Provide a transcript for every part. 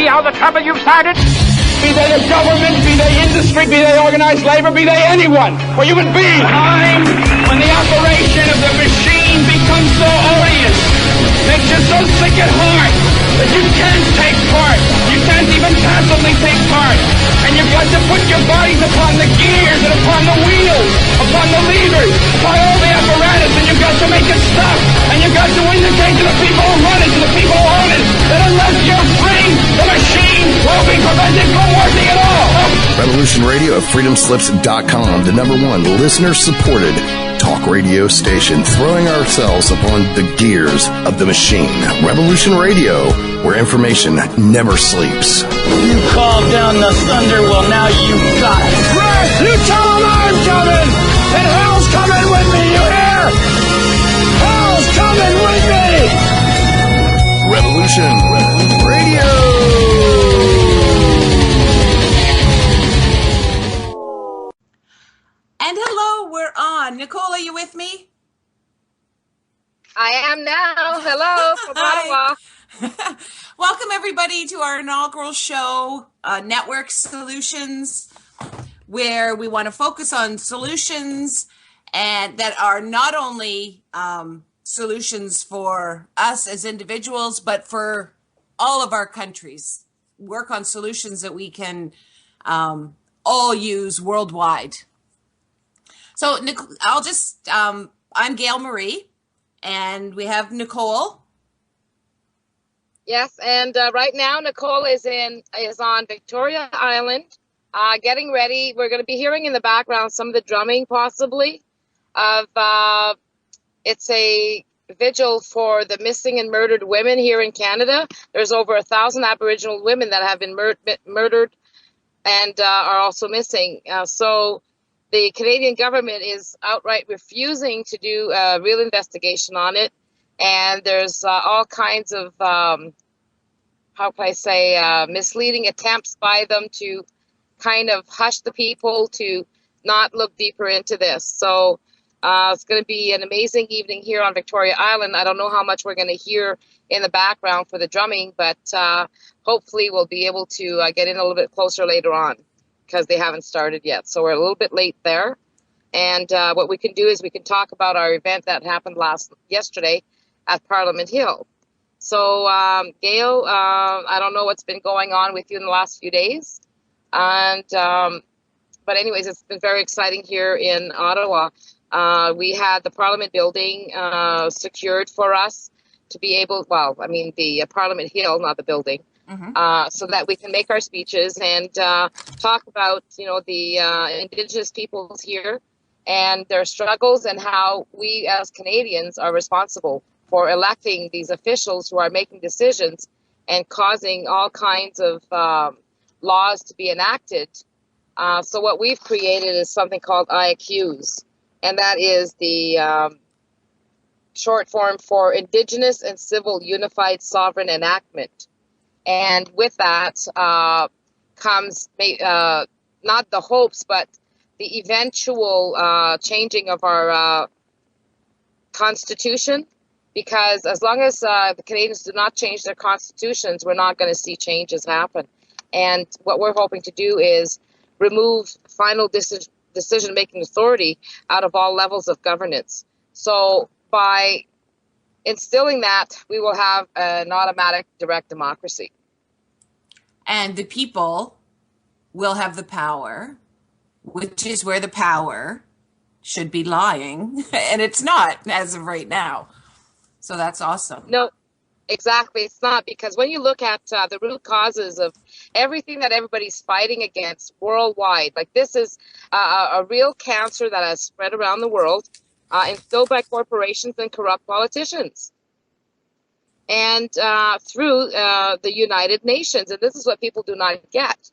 all the trouble you've started? Be they a government, be they industry, be they organized labor, be they anyone, or human beings. Time when the operation of the machine becomes so odious, makes you so sick at heart that you can't take part. You can't even passively take part. And you've got to put your bodies upon the gears and upon the wheels, upon the levers, upon all the apparatus, and you've got to make it stop. And you've got to indicate to the people who run it, to the people who own it, that unless you're free, the machine will be prevented from working at all. Revolution Radio at freedomslips.com, the #1 listener-supported talk radio station, throwing ourselves upon the gears of the machine. Revolution Radio, where information never sleeps. You called down the thunder, well now you got it. Right! You tell them I'm coming! And hell's coming with me, you hear? Hell's coming with me! Revolution Radio! And hello, we're on. Nicole, are you with me? I am now. Hello from Ottawa. Welcome, everybody, to our inaugural show, Network Solutions, where we want to focus on solutions and that are not only solutions for us as individuals, but for all of our countries. Work on solutions that we can all use worldwide. So I'm Gail Marie, and we have Nicole. Yes, and right now Nicole is on Victoria Island, getting ready. We're going to be hearing in the background some of the drumming, possibly, of it's a vigil for the missing and murdered women here in Canada. There's over 1,000 Aboriginal women that have been murdered and are also missing. So the Canadian government is outright refusing to do a real investigation on it. And there's all kinds of, misleading attempts by them to kind of hush the people to not look deeper into this. So it's going to be an amazing evening here on Victoria Island. I don't know how much we're going to hear in the background for the drumming, but hopefully we'll be able to get in a little bit closer later on, because they haven't started yet. So we're a little bit late there. And what we can do is we can talk about our event that happened yesterday at Parliament Hill. So, Gail, I don't know what's been going on with you in the last few days. And but anyways, it's been very exciting here in Ottawa. We had the Parliament building secured for us to be able, the Parliament Hill, not the building. Mm-hmm. So that we can make our speeches and talk about, the Indigenous peoples here and their struggles and how we as Canadians are responsible for electing these officials who are making decisions and causing all kinds of laws to be enacted. So what we've created is something called i-acuse, and that is the short form for Indigenous and Civil Unified Sovereign Enactment. And with that comes not the hopes, but the eventual changing of our constitution. Because as long as the Canadians do not change their constitutions, we're not going to see changes happen. And what we're hoping to do is remove final decision-making authority out of all levels of governance. So by instilling that, we will have an automatic direct democracy. And the people will have the power, which is where the power should be lying. And it's not as of right now. So that's awesome. No, exactly. It's not, because when you look at the root causes of everything that everybody's fighting against worldwide, like this is a real cancer that has spread around the world, instilled by corporations and corrupt politicians. And through the United Nations. And this is what people do not get.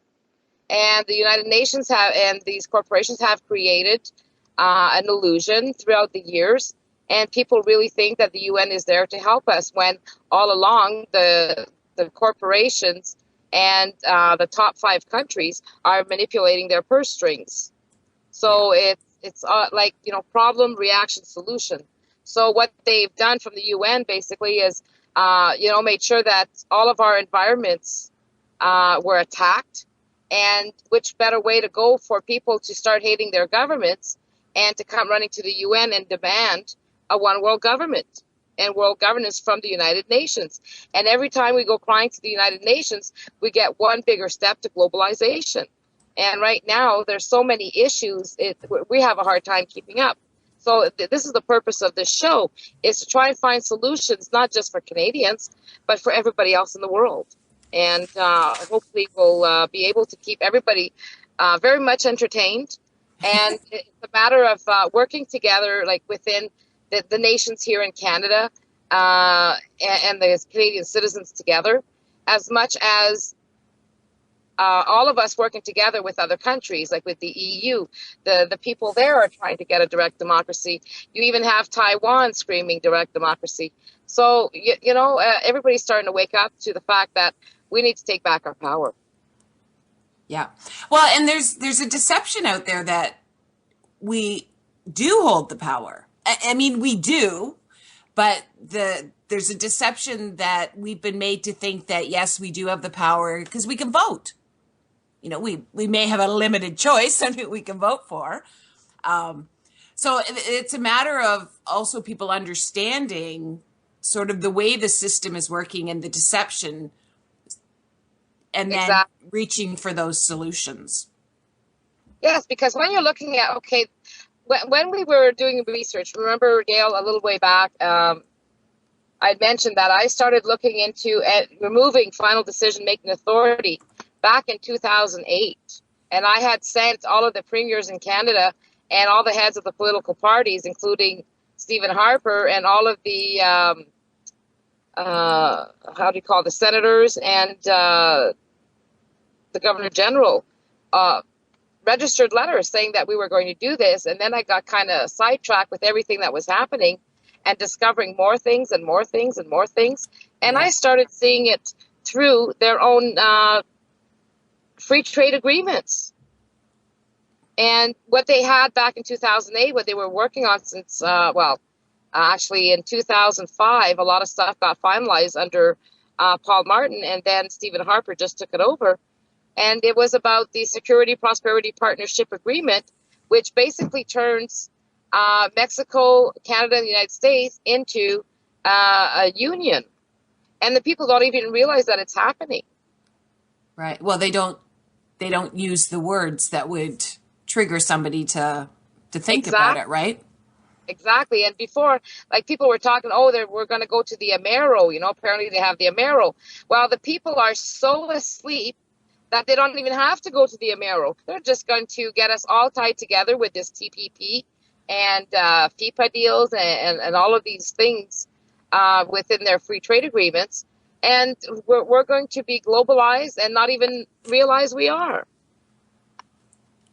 And the United Nations and these corporations have created an illusion throughout the years. And people really think that the UN is there to help us, when all along the corporations and the top 5 countries are manipulating their purse strings. So it's problem, reaction, solution. So what they've done from the UN basically is, made sure that all of our environments were attacked. And which better way to go for people to start hating their governments and to come running to the UN and demand a one world government and world governance from the United Nations. And every time we go crying to the United Nations, we get one bigger step to globalization. And right now, there's so many issues, we have a hard time keeping up. So this is the purpose of this show, is to try and find solutions, not just for Canadians, but for everybody else in the world. And hopefully we'll be able to keep everybody very much entertained. And it's a matter of working together, like within the nations here in Canada and the Canadian citizens together, as much as all of us working together with other countries, like with the EU. The people there are trying to get a direct democracy. You even have Taiwan screaming direct democracy. So, you know, everybody's starting to wake up to the fact that we need to take back our power. Yeah. Well, and there's a deception out there that we do hold the power. I mean, we do, but there's a deception that we've been made to think that, yes, we do have the power because we can vote. You know, we may have a limited choice on who we can vote for. So it's a matter of also people understanding sort of the way the system is working and the deception, and then reaching for those solutions. Yes, because when you're looking at, okay, when we were doing research, remember, Gail, a little way back, I'd mentioned that I started looking into removing final decision-making authority back in 2008. And I had sent all of the premiers in Canada and all the heads of the political parties, including Stephen Harper and all of the, the senators and the Governor General, registered letters saying that we were going to do this. And then I got kind of sidetracked with everything that was happening and discovering more things and more things and more things. And I started seeing it through their own free trade agreements. And what they had back in 2008, what they were working on since, actually in 2005, a lot of stuff got finalized under Paul Martin, and then Stephen Harper just took it over. And it was about the Security Prosperity Partnership Agreement, which basically turns Mexico, Canada, and the United States into a union. And the people don't even realize that it's happening. Right. Well, they don't use the words that would trigger somebody to think about it, right? Exactly. And before, like, people were talking, we're going to go to the Amero, you know, apparently they have the Amero. Well, the people are so asleep that they don't even have to go to the Amero. They're just going to get us all tied together with this TPP and FIPA deals and all of these things within their free trade agreements. And we're going to be globalized and not even realize we are.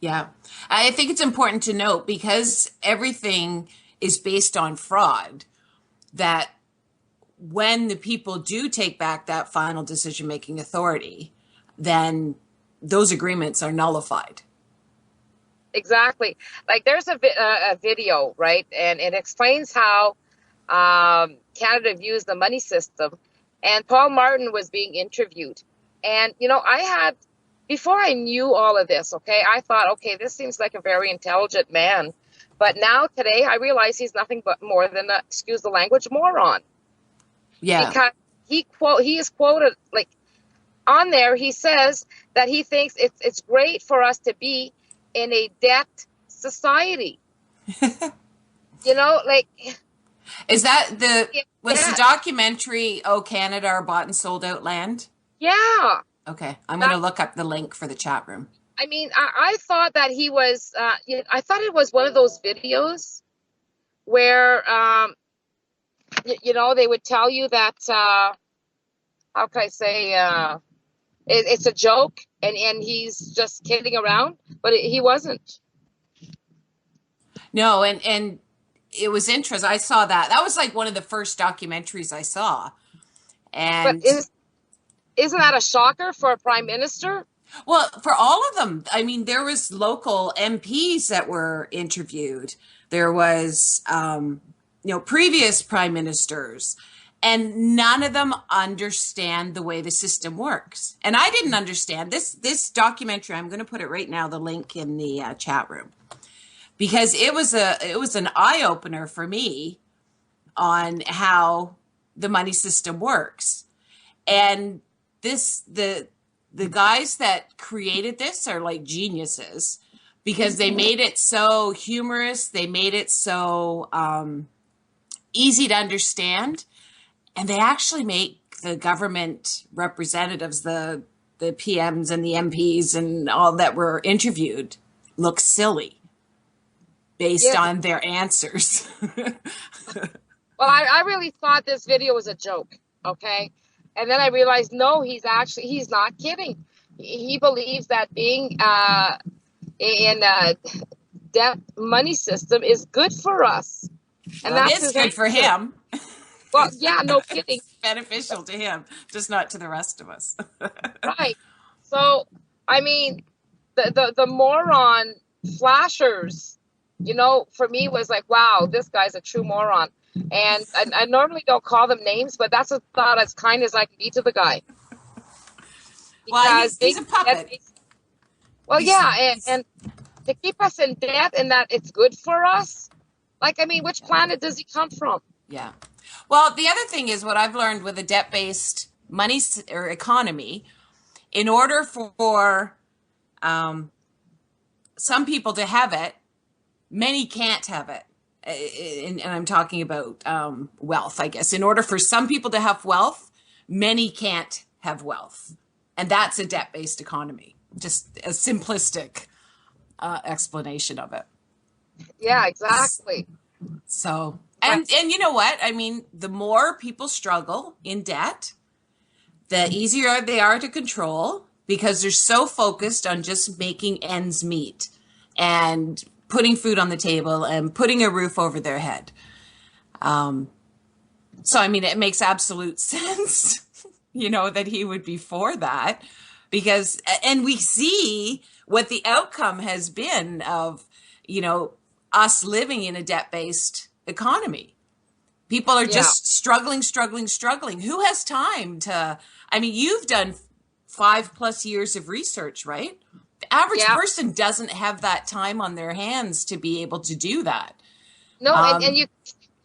Yeah. I think it's important to note, because everything is based on fraud, that when the people do take back that final decision-making authority, then those agreements are nullified. Exactly. Like, there's a video, right? And it explains how Canada views the money system. And Paul Martin was being interviewed. And, you know, before I knew all of this, okay, I thought, okay, this seems like a very intelligent man. But now today I realize he's nothing but more than a, excuse the language, moron. Yeah. Because he is quoted, like, on there, he says that he thinks it's great for us to be in a debt society. You know, like... Is that the documentary, Oh, Canada, Our Bought and Sold Out Land? Yeah. Okay. I'm going to look up the link for the chat room. I mean, I thought that he was, I thought it was one of those videos where, you know, they would tell you that, how can I say, it's a joke and he's just kidding around, but he wasn't. No, and it was interesting. I saw that. That was like one of the first documentaries I saw. And but isn't that a shocker for a prime minister? Well, for all of them. I mean, there was local MPs that were interviewed. There was, previous prime ministers. And none of them understand the way the system works. And I didn't understand this documentary. I'm going to put it right now, the link in the chat room, because it was an eye opener for me on how the money system works. And the guys that created this are like geniuses, because they made it so humorous. They made it so easy to understand. And they actually make the government representatives, the PMs and the MPs and all that were interviewed, look silly based on their answers. Well, I really thought this video was a joke, okay? And then I realized, no, he's not kidding. He believes that being in a debt money system is good for us. And Well, it's good for him. Well, yeah, no kidding. It's beneficial to him, just not to the rest of us. Right. So, I mean, the moron flashers, for me was like, wow, this guy's a true moron. And I normally don't call them names, but that's about as kind as I can be to the guy. Well, he's a puppet. Well, and to keep us in debt and that it's good for us. Like, I mean, which planet does he come from? Yeah. Well, the other thing is what I've learned with a debt-based money or economy, in order for some people to have it, many can't have it. And I'm talking about wealth, I guess. In order for some people to have wealth, many can't have wealth. And that's a debt-based economy. Just a simplistic explanation of it. Yeah, exactly. So, and you know what? I mean, the more people struggle in debt, the easier they are to control, because they're so focused on just making ends meet and putting food on the table and putting a roof over their head. So, I mean, it makes absolute sense, that he would be for that, because, and we see what the outcome has been of, us living in a debt-based economy. People are just struggling. Who has time to, I mean, you've done 5+ years of research, right? The average person doesn't have that time on their hands to be able to do that. No, and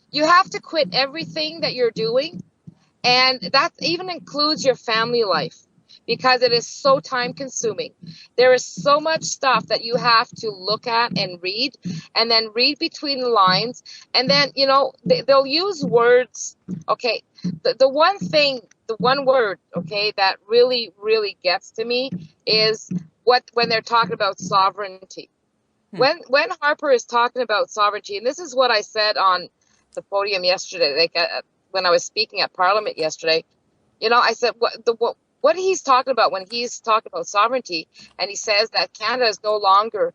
you have to quit everything that you're doing. And that even includes your family life, because it is so time consuming. There is so much stuff that you have to look at and read, and then read between the lines. And then, they'll use words. Okay. The one word, okay, that really, really gets to me is when they're talking about sovereignty. When Harper is talking about sovereignty, and this is what I said on the podium yesterday, like when I was speaking at Parliament yesterday, I said what he's talking about when he's talking about sovereignty, and he says that Canada is no longer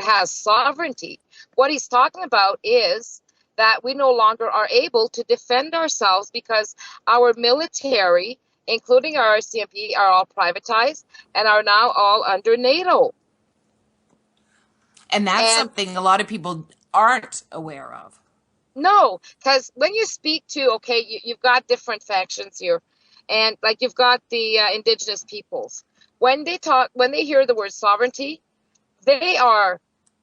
has sovereignty. What he's talking about is that we no longer are able to defend ourselves because our military, including our RCMP, are all privatized and are now all under NATO. And that's something a lot of people aren't aware of. No, because when you speak to, you've got different factions here, and like you've got the Indigenous peoples. When they hear the word sovereignty, they are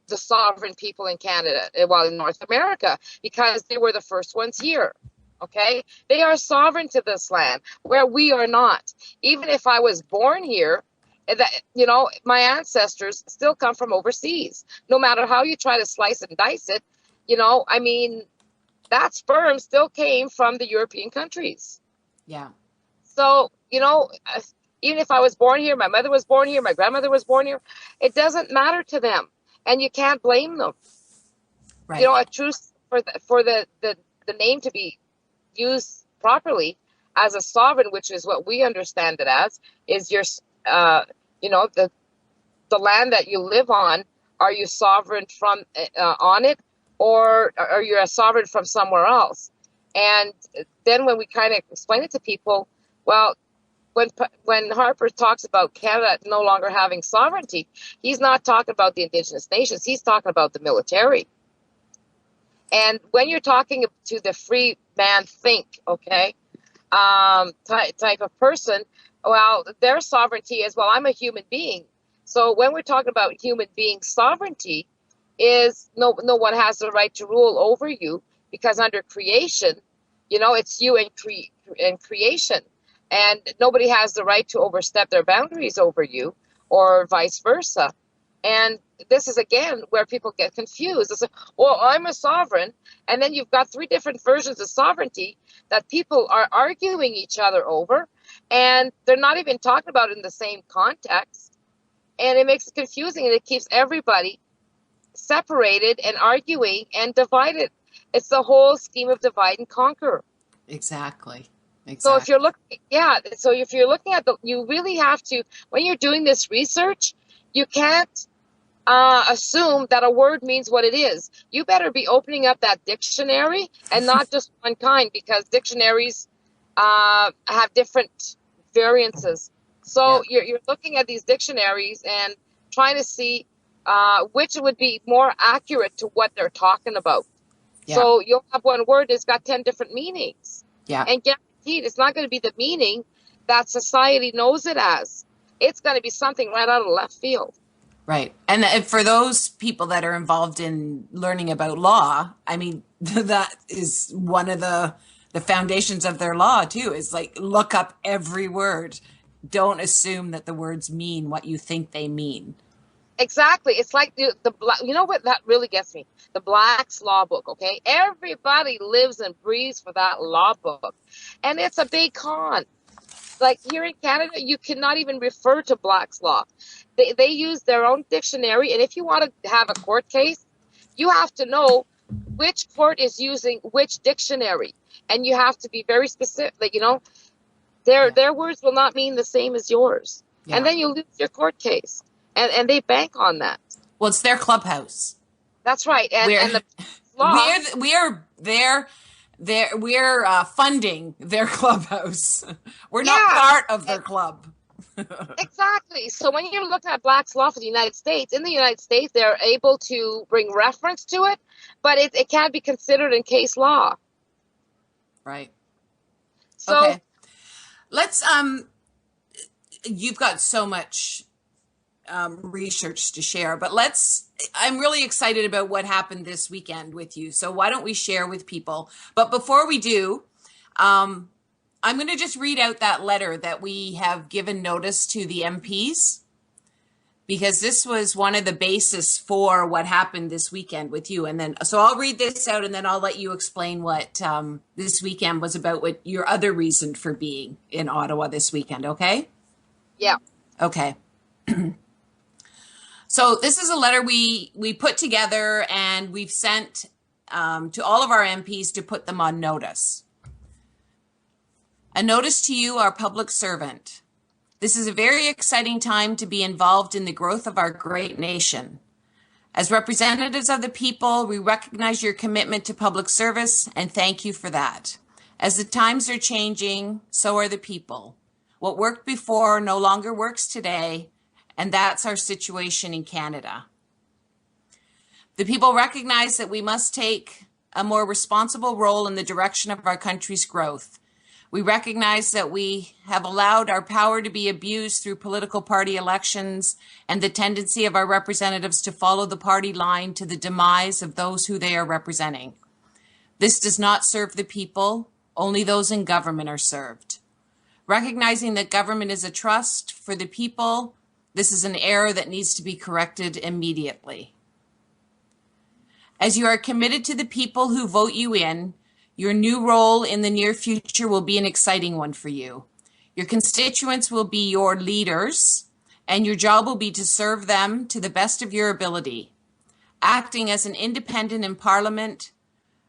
the sovereign people in Canada, in North America, because they were the first ones here. Okay, they are sovereign to this land where we are not. Even if I was born here, that my ancestors still come from overseas. No matter how you try to slice and dice it, I mean, that sperm still came from the European countries. Yeah. So, even if I was born here, my mother was born here, my grandmother was born here, it doesn't matter to them, and you can't blame them. Right. A truce for the name to be used properly as a sovereign, which is what we understand it as, is your the land that you live on. Are you sovereign from on it, or are you a sovereign from somewhere else? And then when we kind of explain it to people, well, when Harper talks about Canada no longer having sovereignty, he's not talking about the Indigenous nations. He's talking about the military. And when you're talking to the free man think, okay, type of person, well, their sovereignty is, well, I'm a human being. So when we're talking about human being sovereignty, is no one has the right to rule over you, because under creation, it's you and creation, and nobody has the right to overstep their boundaries over you, or vice versa. And this is again where people get confused. It's like, well, I'm a sovereign, and then you've got three different versions of sovereignty that people are arguing each other over, and they're not even talking about it in the same context. And it makes it confusing, and it keeps everybody separated and arguing and divided. It's the whole scheme of divide and conquer. Exactly. So if you're looking at you really have to, when you're doing this research, you can't assume that a word means what it is. You better be opening up that dictionary, and not just one kind, because dictionaries have different variances. So you're looking at these dictionaries and trying to see which would be more accurate to what they're talking about. Yeah. So you'll have one word that's got 10 different meanings. Yeah. And guaranteed, it's not going to be the meaning that society knows it as. It's going to be something right out of left field. Right. And for those people that are involved in learning about law, I mean, that is one of the foundations of their law too, is like, look up every word. Don't assume that the words mean what you think they mean. Exactly. It's like you know what that really gets me? The Black's Law Book, okay? Everybody lives and breathes for that law book. And it's a big con. Like here in Canada, you cannot even refer to Black's Law. They use their own dictionary, and if you want to have a court case, you have to know which court is using which dictionary. And you have to be very specific, their words will not mean the same as yours. Yeah. And then you lose your court case. And they bank on that. Well, it's their clubhouse. That's right. And the law, we're funding their clubhouse. We're not part of their club. Exactly. So when you're looking at Black's Law for the United States, in the United States, they're able to bring reference to it, but it can't be considered in case law. Right. So okay. Let's you've got so much research to share, but I'm really excited about what happened this weekend with you. So why don't we share with people? But before we do, I'm going to just read out that letter that we have given notice to the MPs, because this was one of the basis for what happened this weekend with you. And then, so I'll read this out, and then I'll let you explain what this weekend was about, what your other reason for being in Ottawa this weekend. Okay? Yeah. Okay. So this is a letter we put together, and we've sent to all of our MPs to put them on notice. A notice to you, our public servant. This is a very exciting time to be involved in the growth of our great nation. As representatives of the people, we recognize your commitment to public service and thank you for that. As the times are changing, so are the people. What worked before no longer works today, and that's our situation in Canada. The people recognize that we must take a more responsible role in the direction of our country's growth. We recognize that we have allowed our power to be abused through political party elections and the tendency of our representatives to follow the party line to the demise of those who they are representing. This does not serve the people, only those in government are served. Recognizing that government is a trust for the people, this is an error that needs to be corrected immediately. As you are committed to the people who vote you in, your new role in the near future will be an exciting one for you. Your constituents will be your leaders, and your job will be to serve them to the best of your ability. Acting as an independent in Parliament,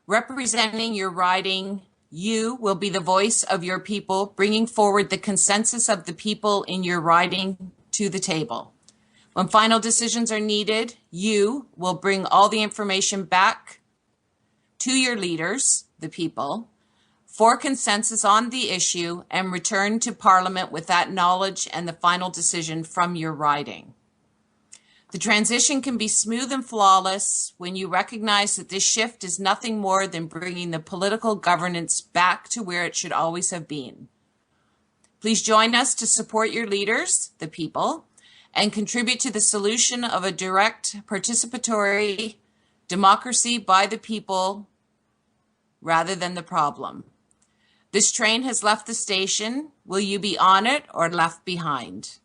representing your riding, you will be the voice of your people, bringing forward the consensus of the people in your riding to the table. When final decisions are needed, you will bring all the information back to your leaders, the people, for consensus on the issue and return to Parliament with that knowledge and the final decision from your riding. The transition can be smooth and flawless when you recognize that this shift is nothing more than bringing the political governance back to where it should always have been. Please join us to support your leaders, the people, and contribute to the solution of a direct, participatory democracy by the people rather than the problem. This train has left the station. Will you be on it or left behind?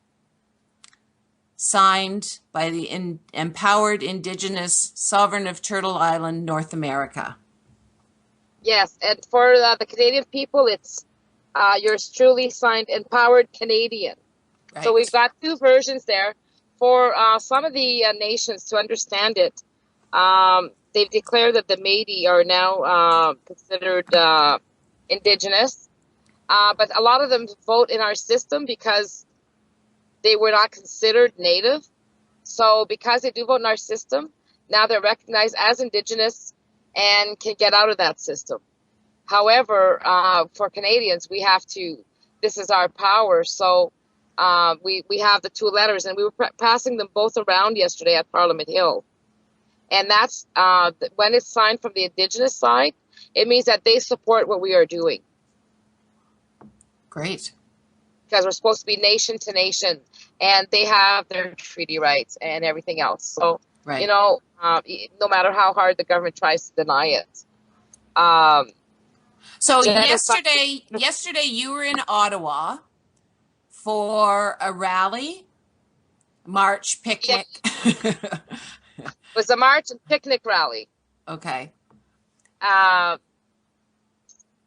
Signed by the Empowered Indigenous Sovereign of Turtle Island, North America. Yes, and for the Canadian people, it's yours truly signed, Empowered Canadian. Right. So we've got two versions there. For some of the nations to understand it, they've declared that the Métis are now considered Indigenous, but a lot of them vote in our system because they were not considered Native. So because they do vote in our system, now they're recognized as Indigenous and can get out of that system. However, for Canadians, we have to, this is our power. So we have the two letters, and we were passing them both around yesterday at Parliament Hill. And that's when it's signed from the Indigenous side, it means that they support what we are doing. Great. Because we're supposed to be nation to nation, and they have their treaty rights and everything else. So, Right. you know, no matter how hard the government tries to deny it. So yesterday you were in Ottawa for a rally, march, picnic. It was a march and picnic rally. Okay.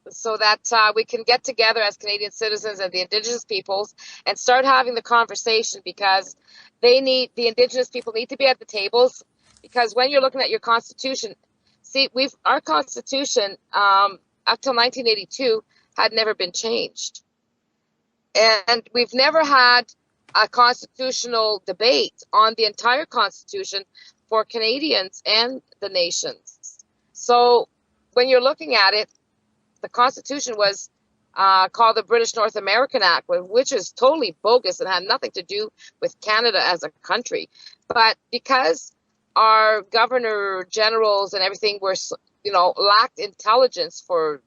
So that we can get together as Canadian citizens and the Indigenous peoples and start having the conversation, because the Indigenous people need to be at the tables, because when you're looking at your Constitution, see, our Constitution up till 1982 had never been changed. And we've never had a constitutional debate on the entire Constitution for Canadians and the nations. So when you're looking at it, the Constitution was called the British North American Act, which is totally bogus and had nothing to do with Canada as a country. But because our governor generals and everything were, lacked intelligence, for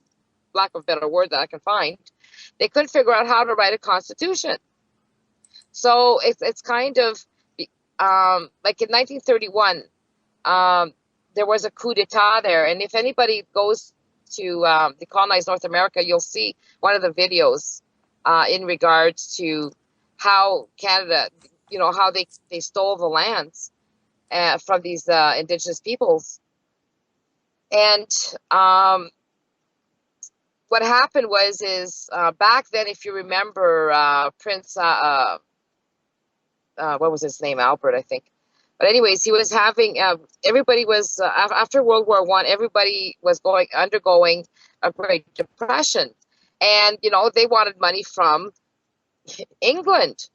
lack of a better word that I can find, they couldn't figure out how to write a constitution. So it's kind of like in 1931, there was a coup d'etat there. And if anybody goes to decolonize North America, you'll see one of the videos in regards to how Canada, how they stole the lands from these Indigenous peoples. And what happened is back then, if you remember, Prince, what was his name? Albert, I think. But anyways, he was having, everybody was, after World War I, everybody was undergoing a Great Depression. And, they wanted money from England,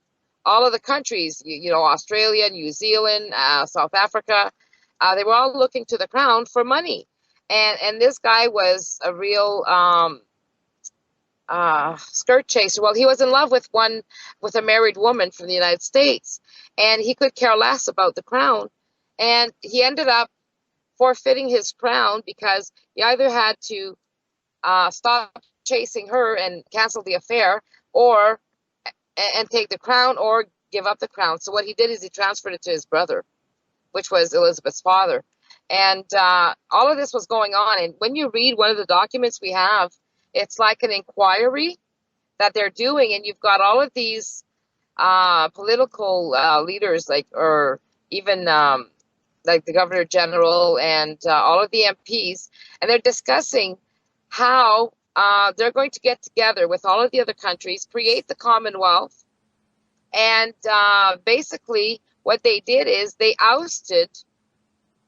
all of the countries, Australia, New Zealand, South Africa. They were all looking to the Crown for money. And this guy was a real skirt chaser. Well, he was in love with a married woman from the United States, and he could care less about the Crown. And he ended up forfeiting his crown because he either had to stop chasing her and cancel the affair, and take the crown, or give up the crown. So what he did is he transferred it to his brother, which was Elizabeth's father. And all of this was going on. And when you read one of the documents we have, it's like an inquiry that they're doing. And you've got all of these political leaders, or even like the Governor General and all of the MPs. And they're discussing how they're going to get together with all of the other countries, create the Commonwealth. And basically what they did is they ousted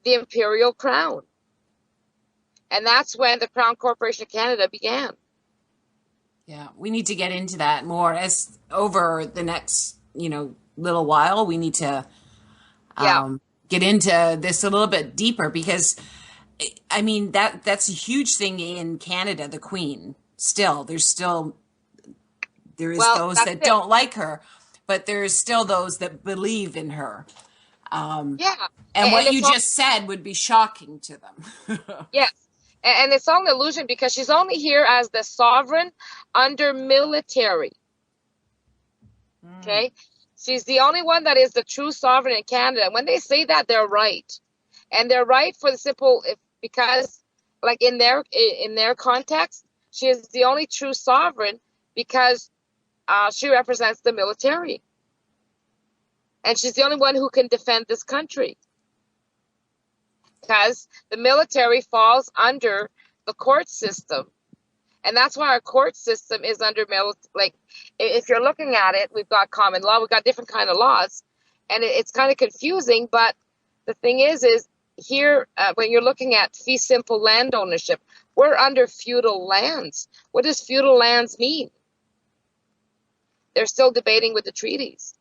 the Imperial Crown. And that's when the Crown Corporation of Canada began. Yeah, we need to get into that more as over the next, little while. We need to get into this a little bit deeper, because, I mean, that's a huge thing in Canada, the Queen. There is those that don't like her, but there is still those that believe in her. Yeah. And what you all, just said would be shocking to them. yes. And it's all an illusion because she's only here as the sovereign under military. Okay. She's the only one that is the true sovereign in Canada. When they say that, they're right. And they're right for the simple, because like in their context, she is the only true sovereign because she represents the military. And she's the only one who can defend this country. Because the military falls under the court system. And that's why our court system is under like, if you're looking at it, we've got common law, we've got different kind of laws, and it's kind of confusing. But the thing is here, when you're looking at fee simple land ownership, we're under feudal lands. What does feudal lands mean? They're still debating with the treaties.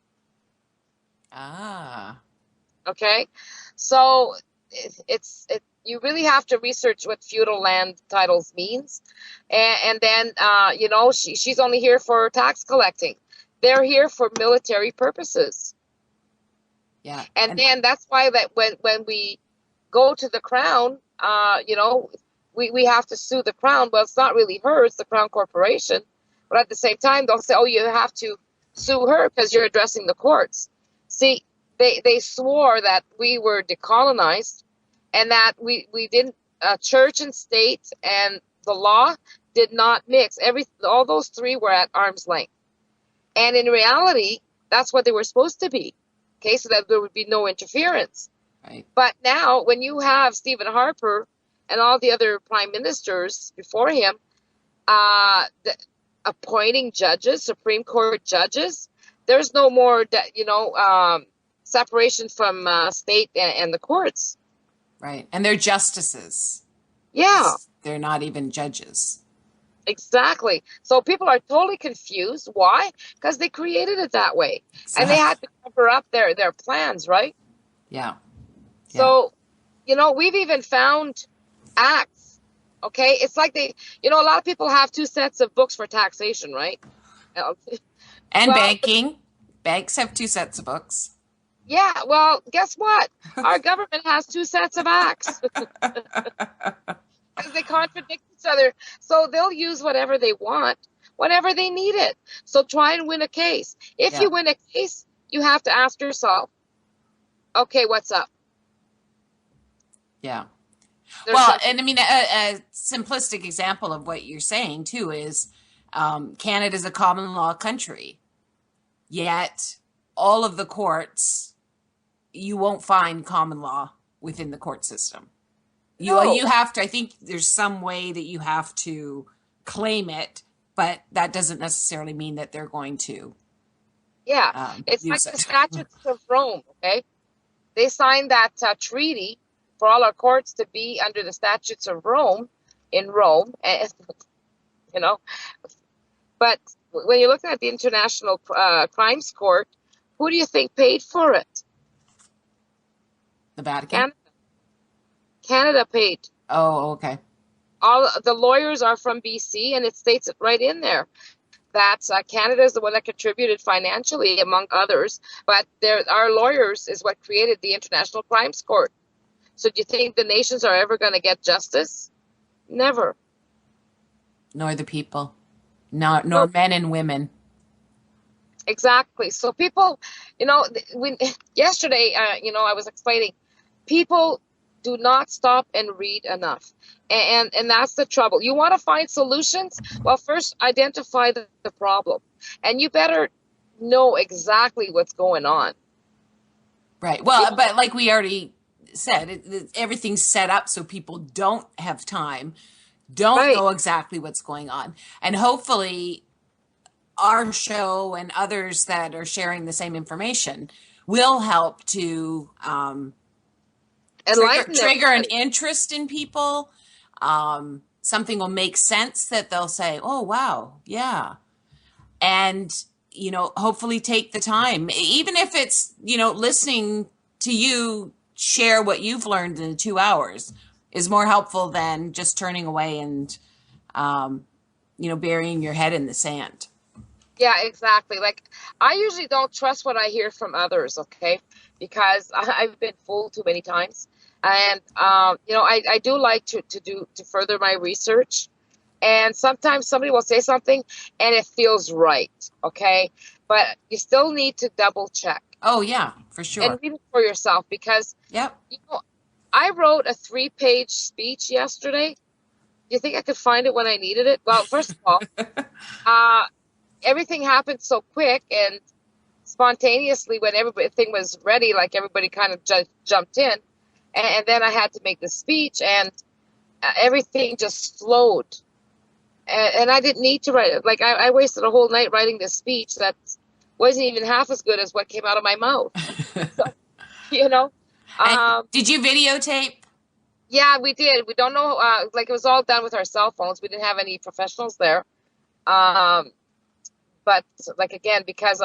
Okay, so you really have to research what feudal land titles means, and then she's only here for tax collecting. They're here for military purposes. Yeah, and then that's why that when we go to the crown, we have to sue the crown. Well, it's not really her; it's the Crown Corporation. But at the same time, they'll say, "Oh, you have to sue her because you're addressing the courts." See, they swore that we were decolonized and that we didn't, church and state and the law did not mix. All those three were at arm's length. And in reality, that's what they were supposed to be. Okay, so that there would be no interference. Right. But now when you have Stephen Harper and all the other prime ministers before him appointing judges, Supreme Court judges, there's no more, separation from state and the courts. Right. And they're justices. Yeah. They're not even judges. Exactly. So people are totally confused. Why? Because they created it that way. Exactly. And they had to cover up their plans, right? Yeah. So, we've even found acts. Okay. It's like a lot of people have two sets of books for taxation, right? And banking. Banks have two sets of books. Yeah, well, guess what? Our government has two sets of acts. Because they contradict each other. So they'll use whatever they want, whenever they need it. So try and win a case. If you win a case, you have to ask yourself, okay, what's up? Yeah. And I mean, a simplistic example of what you're saying, too, is Canada's a common law country. Yet all of the courts, you won't find common law within the court system. You have to, I think there's some way that you have to claim it, but that doesn't necessarily mean that they're going to. Yeah, it's like the Statutes of Rome, okay? They signed that treaty for all our courts to be under the Statutes of Rome in Rome, But when you're looking at the International Crimes Court, who do you think paid for it? The Vatican? Canada paid. Oh, okay. All the lawyers are from BC, and it states it right in there that Canada is the one that contributed financially, among others. But our lawyers is what created the International Crimes Court. So do you think the nations are ever going to get justice? Never. Nor the people. Nor men and women. Exactly. So people, yesterday, I was explaining, people do not stop and read enough. And that's the trouble. You want to find solutions? Well, first identify the problem. And you better know exactly what's going on. Right. Well, but like we already said, everything's set up so people don't have time, don't know exactly what's going on. And hopefully our show and others that are sharing the same information will help to trigger an interest in people. Something will make sense that they'll say, oh, wow, yeah. And, hopefully take the time, even if it's, listening to you share what you've learned in 2 hours is more helpful than just turning away and, burying your head in the sand. Yeah, exactly. Like, I usually don't trust what I hear from others, okay? Because I've been fooled too many times. And, I do like to further my research. And sometimes somebody will say something and it feels right, okay? But you still need to double check Oh, yeah, for and sure. read it for yourself because, Yep. you know, I wrote a 3-page speech yesterday. Do you think I could find it when I needed it? Well, first of all, uh, everything happened so quick and spontaneously when everything was ready, like everybody kind of jumped in. And then I had to make the speech and everything just flowed. And I didn't need to write it. Like I wasted a whole night writing this speech that wasn't even half as good as what came out of my mouth. So, you know, And um, did you videotape? yeah, we did. We don't know, like it was all done with our cell phones. We didn't have any professionals there. Um, but like again, because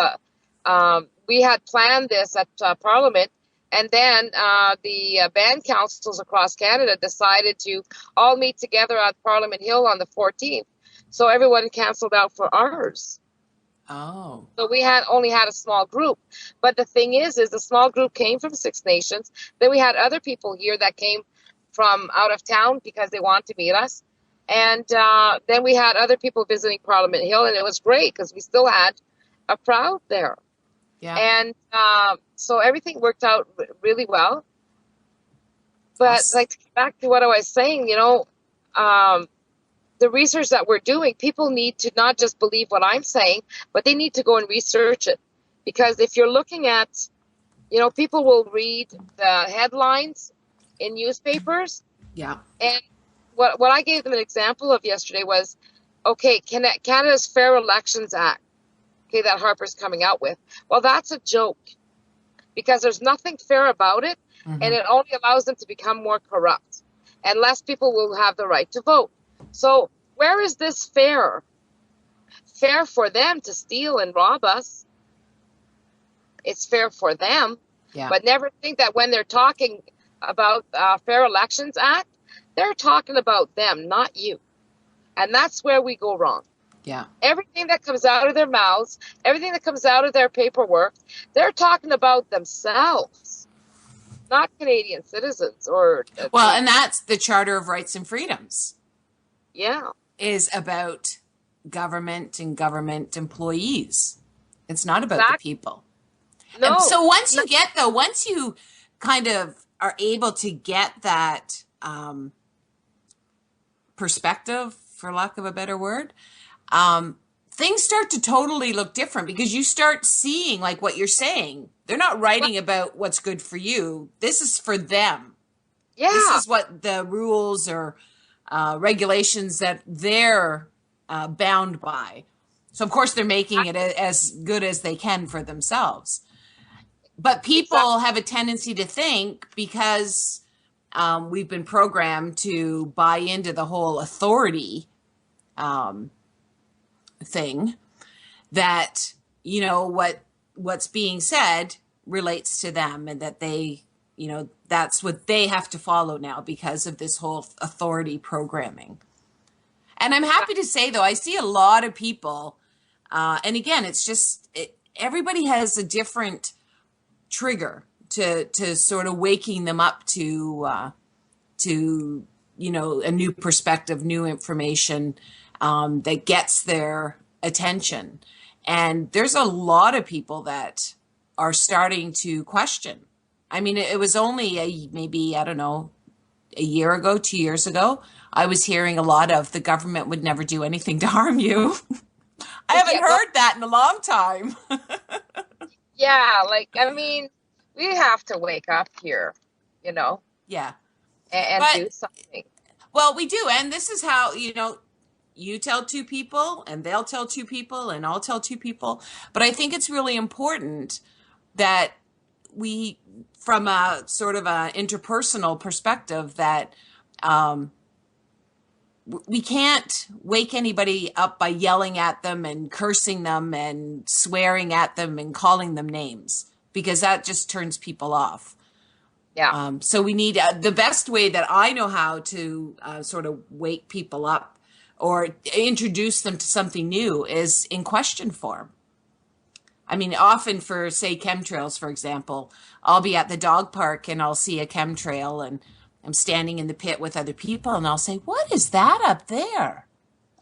we had planned this at Parliament, and then the band councils across Canada decided to all meet together at Parliament Hill on the 14th. So everyone canceled out for ours. Oh, So we had only had a small group. But the thing is the small group came from Six Nations. Then we had other people here that came from out of town because they wanted to meet us. And then we had other people visiting Parliament Hill, and it was great because we still had a crowd there. yeah. And so everything worked out really well. But like back to what I was saying, the research that we're doing, people need to not just believe what I'm saying, but they need to go and research it. Because if you're looking at, people will read the headlines in newspapers. Yeah. And what I gave them an example of yesterday was, okay, Canada's Fair Elections Act, okay, that Harper's coming out with. Well, that's a joke because there's nothing fair about it, and it only allows them to become more corrupt, and less people will have the right to vote. So where is this fair? Fair for them to steal and rob us. It's fair for them. Yeah. But never think that when they're talking about Fair Elections Act, they're talking about them, not you. And that's where we go wrong. Yeah. Everything that comes out of their mouths, everything that comes out of their paperwork, they're talking about themselves, not Canadian citizens or. Well, and that's the Charter of Rights and Freedoms. Yeah. Is about government and government employees. It's not about the people. No. And so once you kind of are able to get that perspective, for lack of a better word, things start to totally look different because you start seeing like what you're saying. They're not writing about what's good for you. This is for them. Yeah. This is what the rules or regulations that they're bound by. So, of course, they're making it as good as they can for themselves. But people have a tendency to think because we've been programmed to buy into the whole authority thing that, what's being said relates to them and that they, that's what they have to follow now because of this whole authority programming. And I'm happy to say, though, I see a lot of people, and again, it's just, everybody has a different trigger to sort of waking them up to a new perspective, new information that gets their attention. And there's a lot of people that are starting to question. I mean, it was only maybe, I don't know, a year ago, 2 years ago, I was hearing a lot of the government would never do anything to harm you. I haven't heard that in a long time. Yeah, we have to wake up here, Yeah. and do something. Well, we do. And this is how, you tell two people and they'll tell two people and I'll tell two people. But I think it's really important that we, from a sort of a interpersonal perspective, that we can't wake anybody up by yelling at them and cursing them and swearing at them and calling them names, because that just turns people off. Yeah. So we need the best way that I know how to sort of wake people up or introduce them to something new is in question form. I mean, often for, say, chemtrails, for example, I'll be at the dog park and I'll see a chemtrail and I'm standing in the pit with other people and I'll say, what is that up there?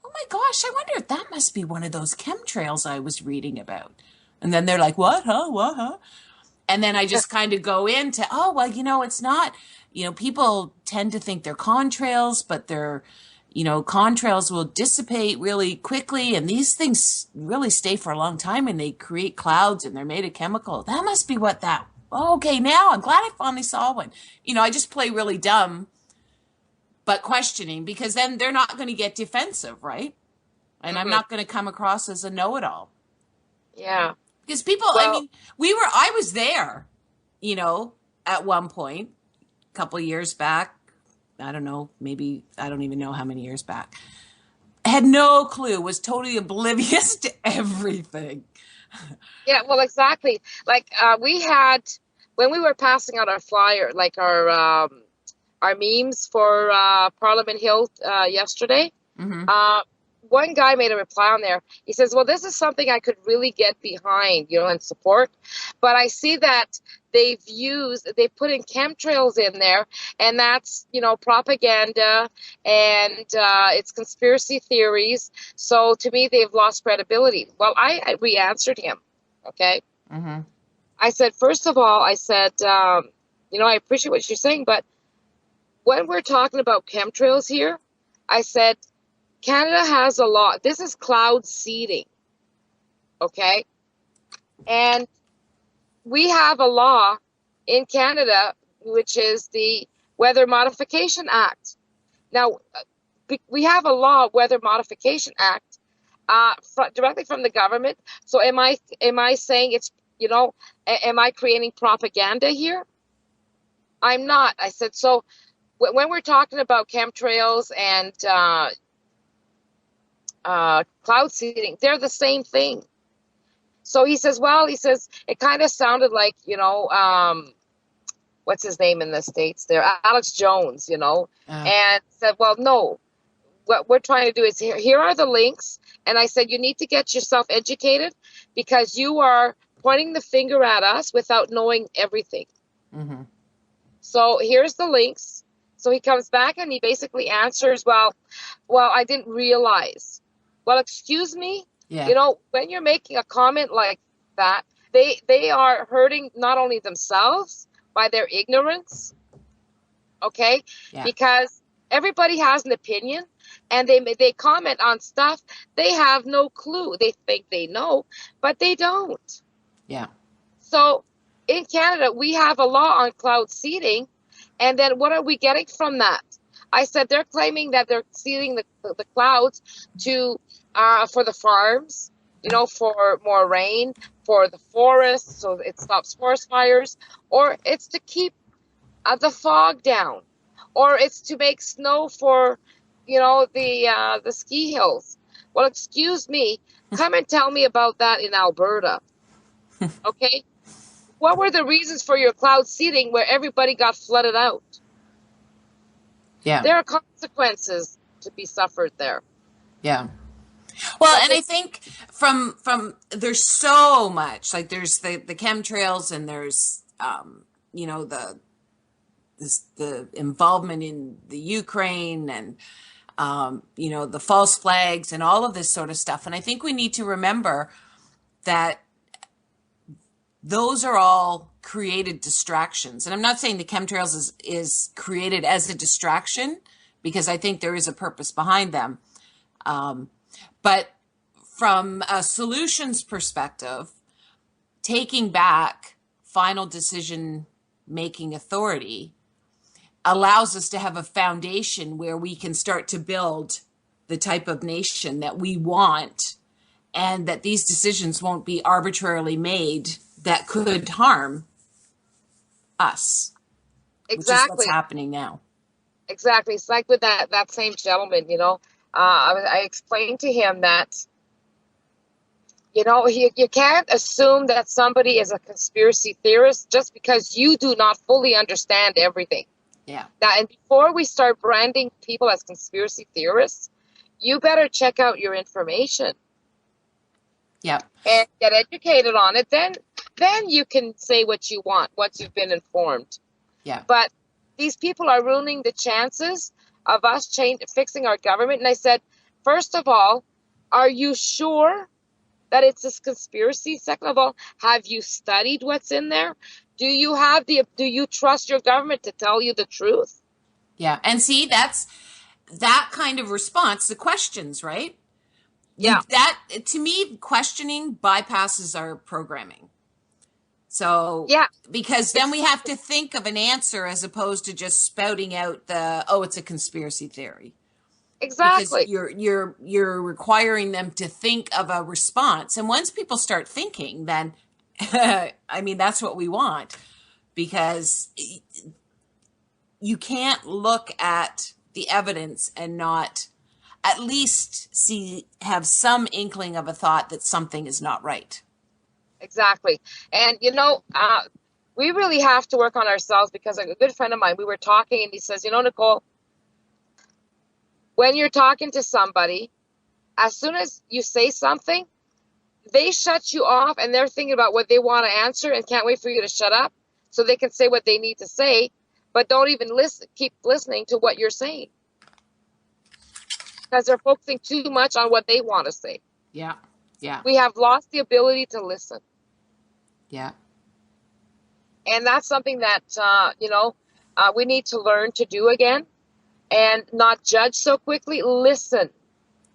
Oh my gosh, I wonder if that must be one of those chemtrails I was reading about. And then they're like, what, huh? What, huh? And then I just kind of go into, oh, well, it's not, people tend to think they're contrails, but they're, contrails will dissipate really quickly. And these things really stay for a long time and they create clouds and they're made of chemical. That must be what that, okay, now I'm glad I finally saw one. I just play really dumb, but questioning, because then they're not going to get defensive, right? And I'm not going to come across as a know-it-all. Yeah. Because people, I was there, at one point, a couple of years back. I don't know, maybe, I don't even know how many years back. I had no clue, was totally oblivious to everything. Yeah, well, exactly. Like we had, when we were passing out our flyer, like our memes for Parliament Hill yesterday, one guy made a reply on there. He says, well, this is something I could really get behind, and support. But I see that they put in chemtrails in there, and that's, propaganda, and it's conspiracy theories. So to me, they've lost credibility. Well, I re-answered him, okay? Mm-hmm. I said, first of all, I appreciate what you're saying, but when we're talking about chemtrails here, I said, Canada has a law. This is cloud seeding, okay? And we have a law in Canada, which is the Weather Modification Act. Now, we have a law, Weather Modification Act, directly from the government. So am I saying it's, am I creating propaganda here? I'm not. I said, so when we're talking about chemtrails and cloud seeding, they're the same thing. So he says, it kind of sounded like, what's his name in the States there? Alex Jones, and said, well, no, what we're trying to do is here are the links. And I said, you need to get yourself educated because you are pointing the finger at us without knowing everything. Mm-hmm. So here's the links. So he comes back and he basically answers, well, I didn't realize. Well, excuse me. Yeah. When you're making a comment like that, they are hurting not only themselves by their ignorance, okay? Yeah. Because everybody has an opinion, and they comment on stuff they have no clue. They think they know, but they don't. Yeah. So in Canada, we have a law on cloud seeding, and then what are we getting from that? I said they're claiming that they're seeding the clouds to for the farms, for more rain, for the forests, so it stops forest fires, or it's to keep the fog down, or it's to make snow for, the ski hills. Well, excuse me, come and tell me about that in Alberta. Okay? What were the reasons for your cloud seeding where everybody got flooded out? Yeah. There are consequences to be suffered there. Yeah. Well, and I think from there's so much, like there's the chemtrails and there's the involvement in the Ukraine and the false flags and all of this sort of stuff. And I think we need to remember that those are all created distractions. And I'm not saying the chemtrails is created as a distraction, because I think there is a purpose behind them. But from a solutions perspective, taking back final decision making authority allows us to have a foundation where we can start to build the type of nation that we want, and that these decisions won't be arbitrarily made that could harm us. Exactly. Which is what's happening now. Exactly. It's like with that same gentleman, I explained to him that, you can't assume that somebody is a conspiracy theorist just because you do not fully understand everything. Yeah. Now, and before we start branding people as conspiracy theorists, you better check out your information Yeah. and get educated on it. Then you can say what you want once you've been informed. Yeah. But these people are ruining the chances of us fixing our government. And I said, first of all, are you sure that it's a conspiracy? Second of all, have you studied what's in there? Do you trust your government to tell you the truth? Yeah. And see, that's that kind of response, the questions, right? Yeah. That, to me, questioning bypasses our programming. So, Yeah. because then we have to think of an answer as opposed to just spouting out it's a conspiracy theory. Exactly. Because you're requiring them to think of a response. And once people start thinking, then, I mean, that's what we want. Because you can't look at the evidence and not at least have some inkling of a thought that something is not right. Exactly. And, we really have to work on ourselves, because a good friend of mine, we were talking, and he says, Nicole, when you're talking to somebody, as soon as you say something, they shut you off, and they're thinking about what they want to answer and can't wait for you to shut up so they can say what they need to say, but don't even keep listening to what you're saying, because they're focusing too much on what they want to say. Yeah. Yeah. We have lost the ability to listen. Yeah. And that's something that, we need to learn to do again, and not judge so quickly. Listen.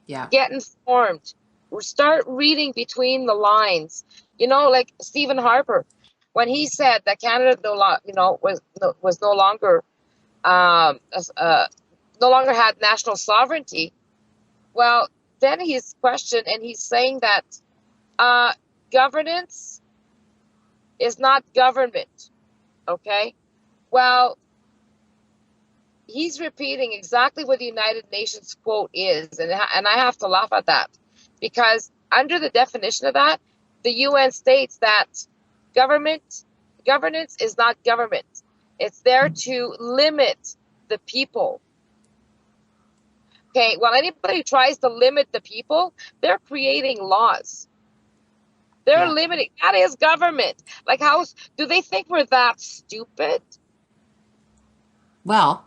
Yeah. Get informed. Start reading between the lines. Like Stephen Harper, when he said that Canada was no longer had national sovereignty. Well, then he's questioned, and he's saying that governance is not government. Okay? Well, he's repeating exactly what the United Nations quote is, and I have to laugh at that, because under the definition of that, the UN states that governance is not government. It's there to limit the people. Okay, well, anybody who tries to limit the people, they're creating laws. They're limiting. That is government. Like, how do they think we're that stupid? Well,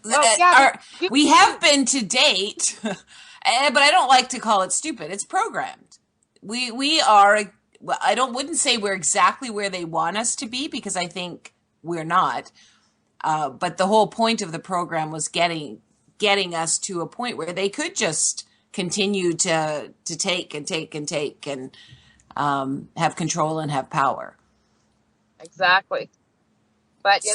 yeah, we have been to date, but I don't like to call it stupid. It's programmed. We are. Wouldn't say we're exactly where they want us to be, because I think we're not. But the whole point of the program was getting us to a point where they could just continue to take and take and take and have control and have power. Exactly. But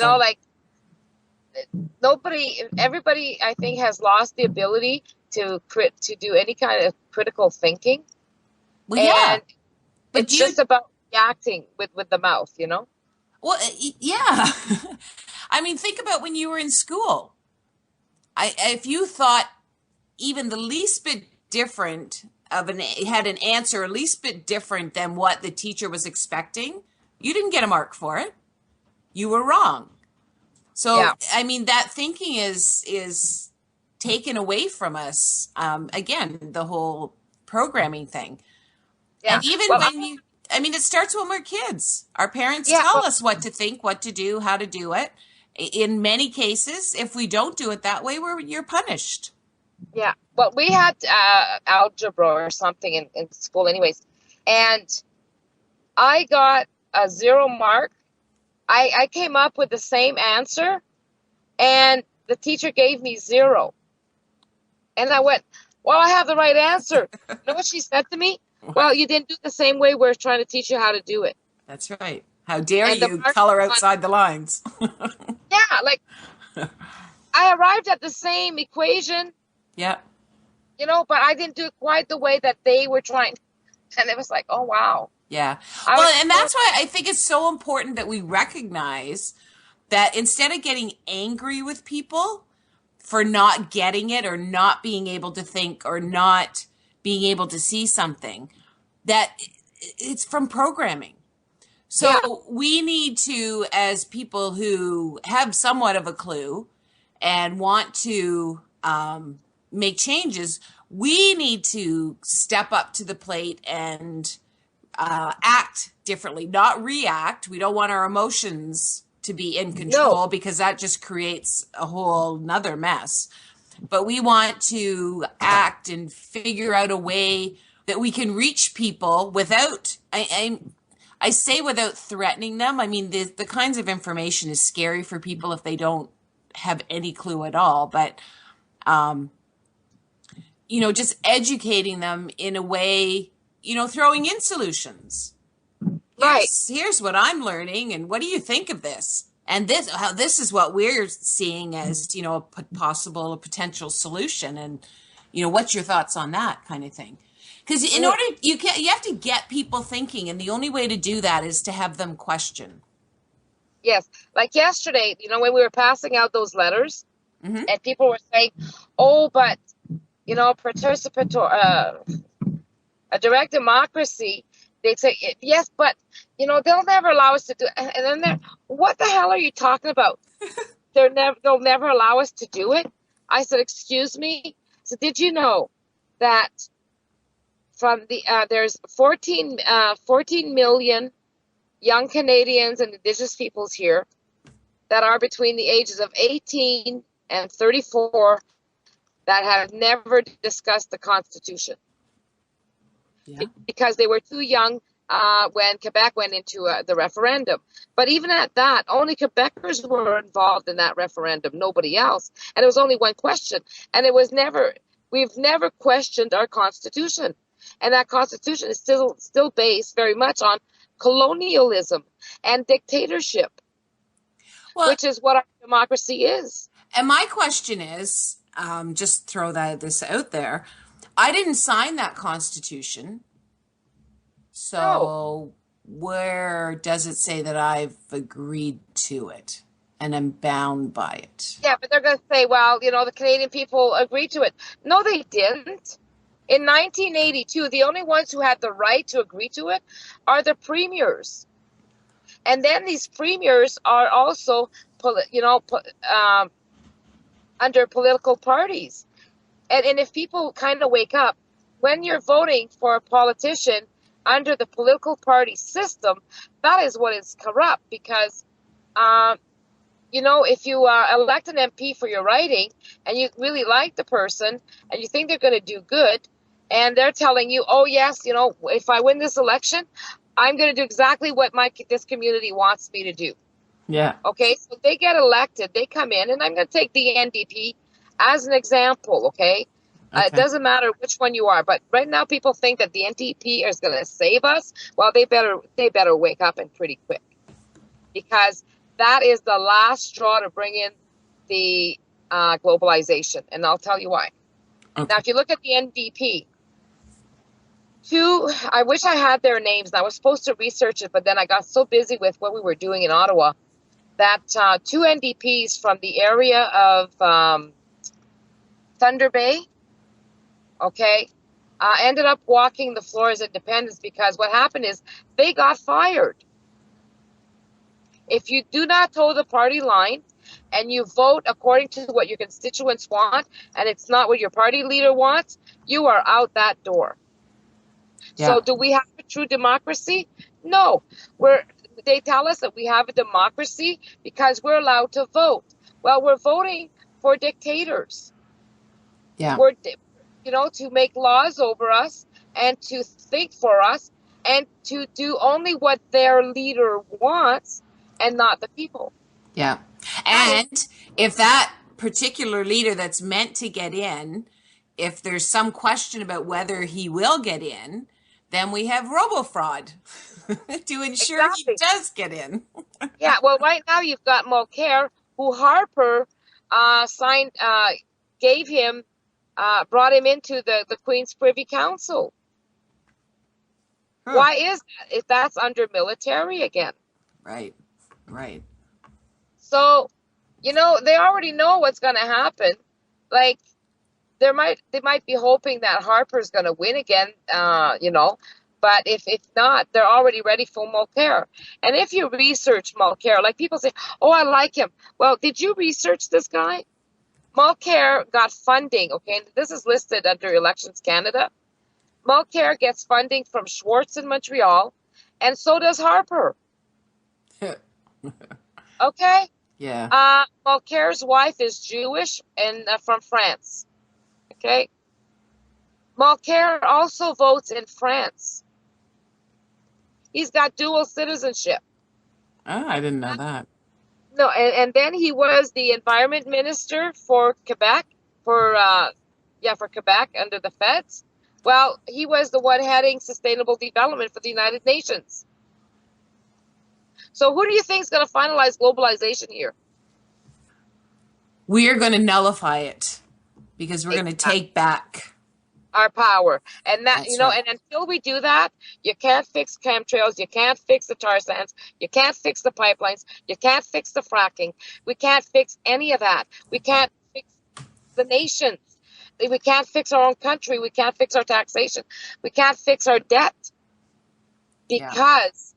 everybody, I think, has lost the ability to do any kind of critical thinking. Well, yeah, but it's just about reacting with the mouth, Well, yeah. I mean, think about when you were in school. If you thought even the least bit different had an answer a least bit different than what the teacher was expecting, you didn't get a mark for it. You were wrong. So, yeah. I mean, that thinking is taken away from us. Again, the whole programming thing. Yeah. And even it starts when we're kids. Our parents tell us what to think, what to do, how to do it. In many cases, if we don't do it that way, you're punished. Yeah. Well, we had algebra or something in school anyways. And I got a 0 mark. I came up with the same answer, and the teacher gave me 0. And I went, well, I have the right answer. You know what she said to me? Well, you didn't do it the same way we're trying to teach you how to do it. That's right. How dare you color outside the lines? Yeah, like I arrived at the same equation. Yeah. But I didn't do it quite the way that they were trying. And it was like, oh, wow. Yeah. Well, and that's why I think it's so important that we recognize that instead of getting angry with people for not getting it or not being able to think or not being able to see something, that it's from programming. So we need to, as people who have somewhat of a clue and want to, make changes, we need to step up to the plate and act differently, not react. We don't want our emotions to be in control because that just creates a whole nother mess. But we want to act and figure out a way that we can reach people without, I say without threatening them. I mean, the kinds of information is scary for people if they don't have any clue at all. But, just educating them in a way, throwing in solutions. Right. Here's what I'm learning, and what do you think of this? And this is what we're seeing as, a potential solution. And, what's your thoughts on that kind of thing? Because you have to get people thinking, and the only way to do that is to have them question. Yes. Like yesterday, when we were passing out those letters, and people were saying, oh, but, participatory, a direct democracy, they'd say, yes, but, they'll never allow us to do it. And then what the hell are you talking about? They'll never allow us to do it. I said, excuse me. So did you know that from there's 14 million young Canadians and Indigenous peoples here that are between the ages of 18 and 34 that have never discussed the Constitution. Yeah. Because they were too young when Quebec went into the referendum. But even at that, only Quebecers were involved in that referendum, nobody else. And it was only one question. And we've never questioned our Constitution. And that Constitution is still based very much on colonialism and dictatorship, which is what our democracy is. And my question is, just throw this out there, I didn't sign that Constitution. So where does it say that I've agreed to it and I'm bound by it? Yeah, but they're going to say, well, the Canadian people agreed to it. No, they didn't. In 1982, the only ones who had the right to agree to it are the premiers. And then these premiers are also, under political parties. And if people kind of wake up, when you're voting for a politician under the political party system, that is what is corrupt. Because, if you elect an MP for your riding and you really like the person and you think they're going to do good, and they're telling you, oh, yes, if I win this election, I'm going to do exactly what this community wants me to do. Yeah. Okay, so they get elected, they come in, and I'm going to take the NDP as an example, okay? It doesn't matter which one you are, but right now people think that the NDP is going to save us. Well, they better wake up and pretty quick, because that is the last straw to bring in the globalization, and I'll tell you why. Okay. Now, if you look at the NDP, I wish I had their names, and I was supposed to research it, but then I got so busy with what we were doing in Ottawa that two NDPs from the area of Thunder Bay, ended up walking the floor as independents, because what happened is they got fired. If you do not toe the party line and you vote according to what your constituents want, and it's not what your party leader wants, you are out that door. Yeah. So do we have a true democracy? No. They tell us that we have a democracy because we're allowed to vote. Well, we're voting for dictators. Yeah. We're, to make laws over us and to think for us and to do only what their leader wants and not the people. Yeah. And if that particular leader that's meant to get in, if there's some question about whether he will get in, then we have robo-fraud to ensure he does get in. Yeah, well, right now you've got Mulcair, who Harper gave him, brought him into the Queen's Privy Council. Huh. Why is that? If that's under military again. Right. So, they already know what's going to happen. Like, they might be hoping that Harper's going to win again, but if not, they're already ready for Mulcair. And if you research Mulcair, like people say, oh, I like him. Well, did you research this guy? Mulcair got funding, okay, and this is listed under Elections Canada. Mulcair gets funding from Schwartz in Montreal, and so does Harper. Okay? Yeah. Mulcair's wife is Jewish and from France. Okay? Mulcair also votes in France. He's got dual citizenship. Oh, I didn't know that. No, and then he was the environment minister for Quebec, for Quebec under the feds. Well, he was the one heading sustainable development for the United Nations. So who do you think is going to finalize globalization here? We are going to nullify it because we're going to take back our power. And that, That's right. And until we do that, you can't fix chemtrails, you can't fix the tar sands, you can't fix the pipelines, you can't fix the fracking. We can't fix any of that. We can't fix the nations. We can't fix our own country. We can't fix our taxation. We can't fix our debt because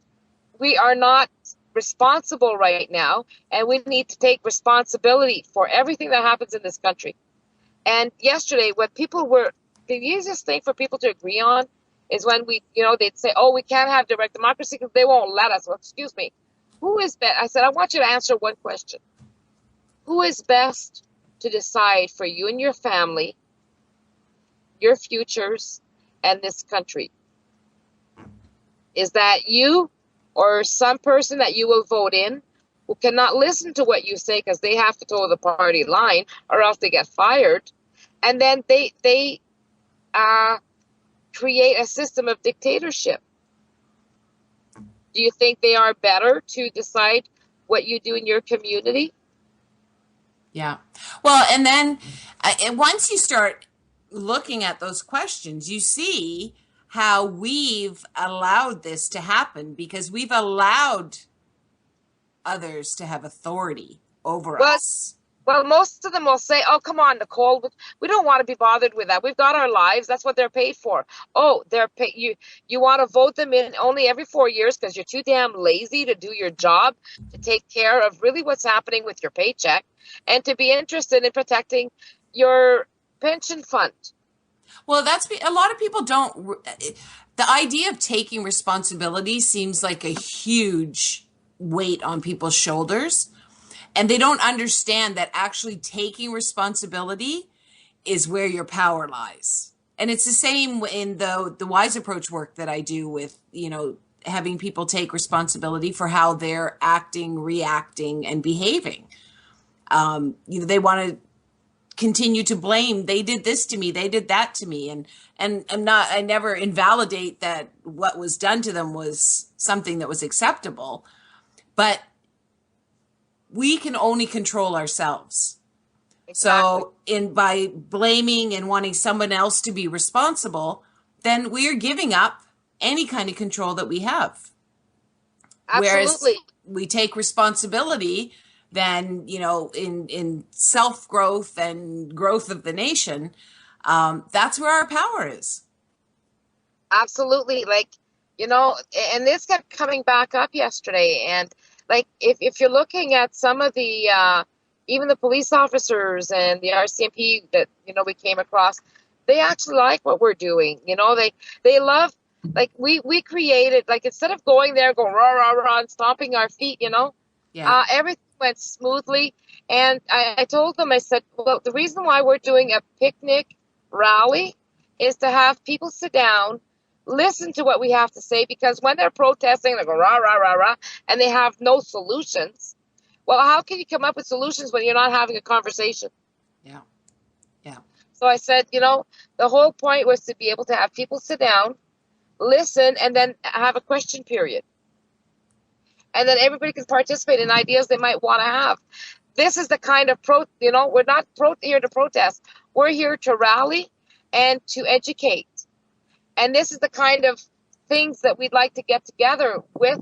we are not responsible right now, and we need to take responsibility for everything that happens in this country. And yesterday, when people were, the easiest thing for people to agree on is when they'd say, oh, we can't have direct democracy because they won't let us. Well, excuse me. Who is best? I said, I want you to answer one question. Who is best to decide for you and your family, your futures, and this country? Is that you or some person that you will vote in who cannot listen to what you say because they have to toe the party line or else they get fired? And then they create a system of dictatorship. Do you think they are better to decide what you do in your community? Yeah. Well, and then once you start looking at those questions, you see how we've allowed this to happen because we've allowed others to have authority over us. Well, most of them will say, oh, come on, Nicole, we don't want to be bothered with that. We've got our lives. That's what they're paid for. Oh, you want to vote them in only every 4 years because you're too damn lazy to do your job, to take care of really what's happening with your paycheck, and to be interested in protecting your pension fund. Well, a lot of people don't. The idea of taking responsibility seems like a huge weight on people's shoulders. And they don't understand that actually taking responsibility is where your power lies. And it's the same in the wise approach work that I do with, having people take responsibility for how they're acting, reacting, and behaving. They want to continue to blame. They did this to me. They did that to me. And I never invalidate that what was done to them was something that was acceptable. But we can only control ourselves. Exactly. So by blaming and wanting someone else to be responsible, then we are giving up any kind of control that we have. Absolutely. Whereas we take responsibility, then, in self-growth and growth of the nation, that's where our power is. Absolutely. And this kept coming back up yesterday. And if you're looking at some of the, even the police officers and the RCMP that, we came across, they actually like what we're doing. They love, we created, instead of going there, going rah, rah, rah, and stomping our feet, everything went smoothly. And I told them, I said, well, the reason why we're doing a picnic rally is to have people sit down, listen to what we have to say, because when they're protesting, they go rah, rah, rah, rah, and they have no solutions. Well, how can you come up with solutions when you're not having a conversation? Yeah. Yeah. So I said, the whole point was to be able to have people sit down, listen, and then have a question period. And then everybody can participate in ideas they might want to have. This is the kind of we're not here to protest. We're here to rally and to educate. And this is the kind of things that we'd like to get together with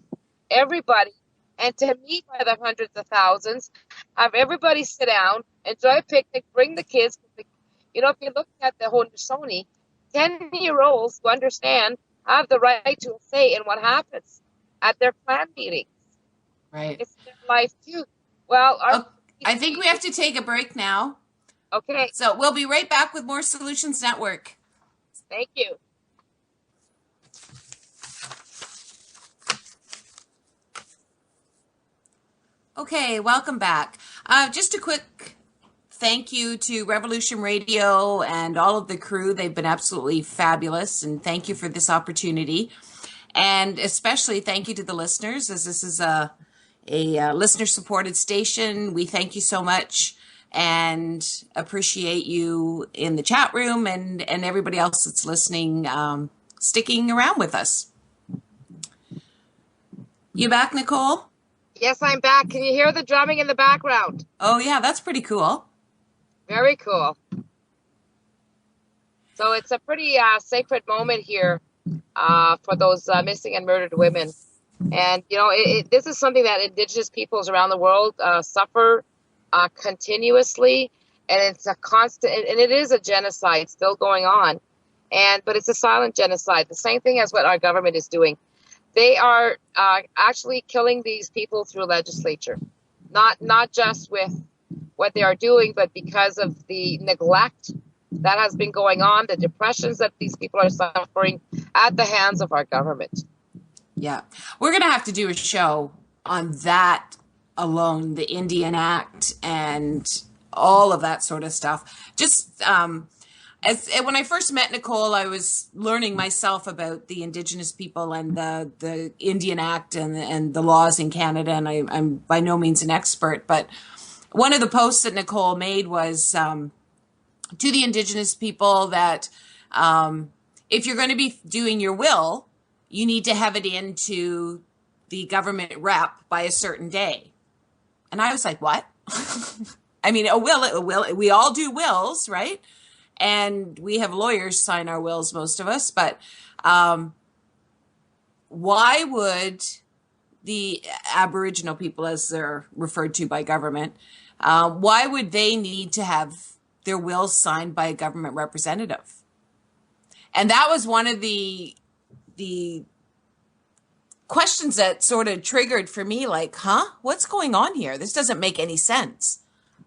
everybody and to meet by the hundreds of thousands, have everybody sit down, enjoy a picnic, bring the kids. If you're looking at the Haudenosaunee, 10-year-olds who understand have the right to say in what happens at their clan meetings. Right. It's their life too. Well, I think we have to take a break now. Okay. So we'll be right back with more Solutions Network. Thank you. Okay, welcome back. Just a quick thank you to Revolution Radio and all of the crew. They've been absolutely fabulous, and thank you for this opportunity. And especially thank you to the listeners, as this is a listener-supported station. We thank you so much and appreciate you in the chat room and everybody else that's listening, sticking around with us. You back, Nicole? Yes, I'm back. Can you hear the drumming in the background? Oh, yeah, that's pretty cool. Very cool. So it's a pretty sacred moment here for those missing and murdered women. And, you know, this is something that Indigenous peoples around the world suffer continuously. And it's a constant, and it is a genocide still going on. But it's a silent genocide, the same thing as what our government is doing. They are actually killing these people through legislature, not just with what they are doing, but because of the neglect that has been going on, the depressions that these people are suffering at the hands of our government. Yeah, we're going to have to do a show on that alone, the Indian Act and all of that sort of stuff. Just when I first met Nicole, I was learning myself about the Indigenous people and the Indian Act and the laws in Canada, and I'm by no means an expert, but one of the posts that Nicole made was to the Indigenous people that if you're going to be doing your will, you need to have it into the government rep by a certain day. And I was like, what? I mean, a will, we all do wills, right? And we have lawyers sign our wills, most of us. But why would the Aboriginal people, as they're referred to by government, why would they need to have their wills signed by a government representative? And that was one of the questions that sort of triggered for me, like, what's going on here? This doesn't make any sense.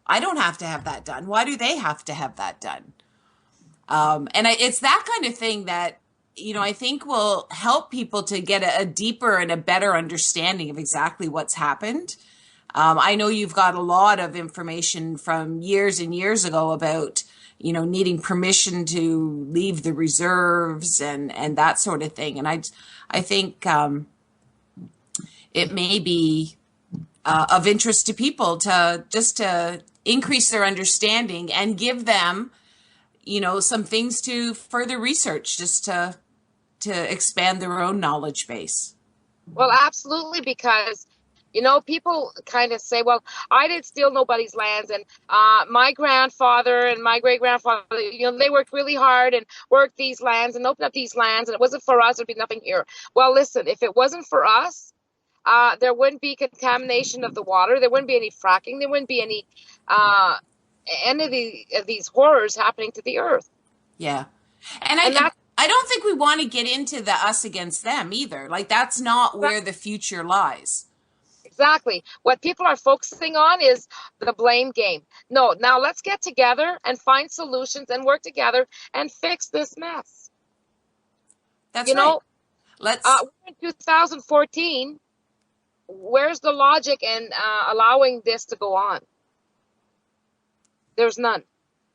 I don't have to have that done. Why do they have to have that done? It's that kind of thing that, you know, I think will help people to get a deeper and a better understanding of exactly what's happened. I know you've got a lot of information from years and years ago about, you know, needing permission to leave the reserves and that sort of thing. And I think it may be of interest to people to increase their understanding and give them, you know, some things to further research, just to expand their own knowledge base. Well, absolutely, because, you know, people kind of say, well, I didn't steal nobody's lands, and my grandfather and my great-grandfather, you know, they worked really hard and worked these lands and opened up these lands, and it wasn't for us, there'd be nothing here. Well, listen, if it wasn't for us, there wouldn't be contamination of the water, there wouldn't be any fracking, there wouldn't be any of these horrors happening to the earth. Yeah. And I don't think we want to get into the us against them either. Like, that's not where the future lies. Exactly. What people are focusing on is the blame game. No, now let's get together and find solutions and work together and fix this mess. That's right. We're in 2014. Where's the logic in allowing this to go on? There's none.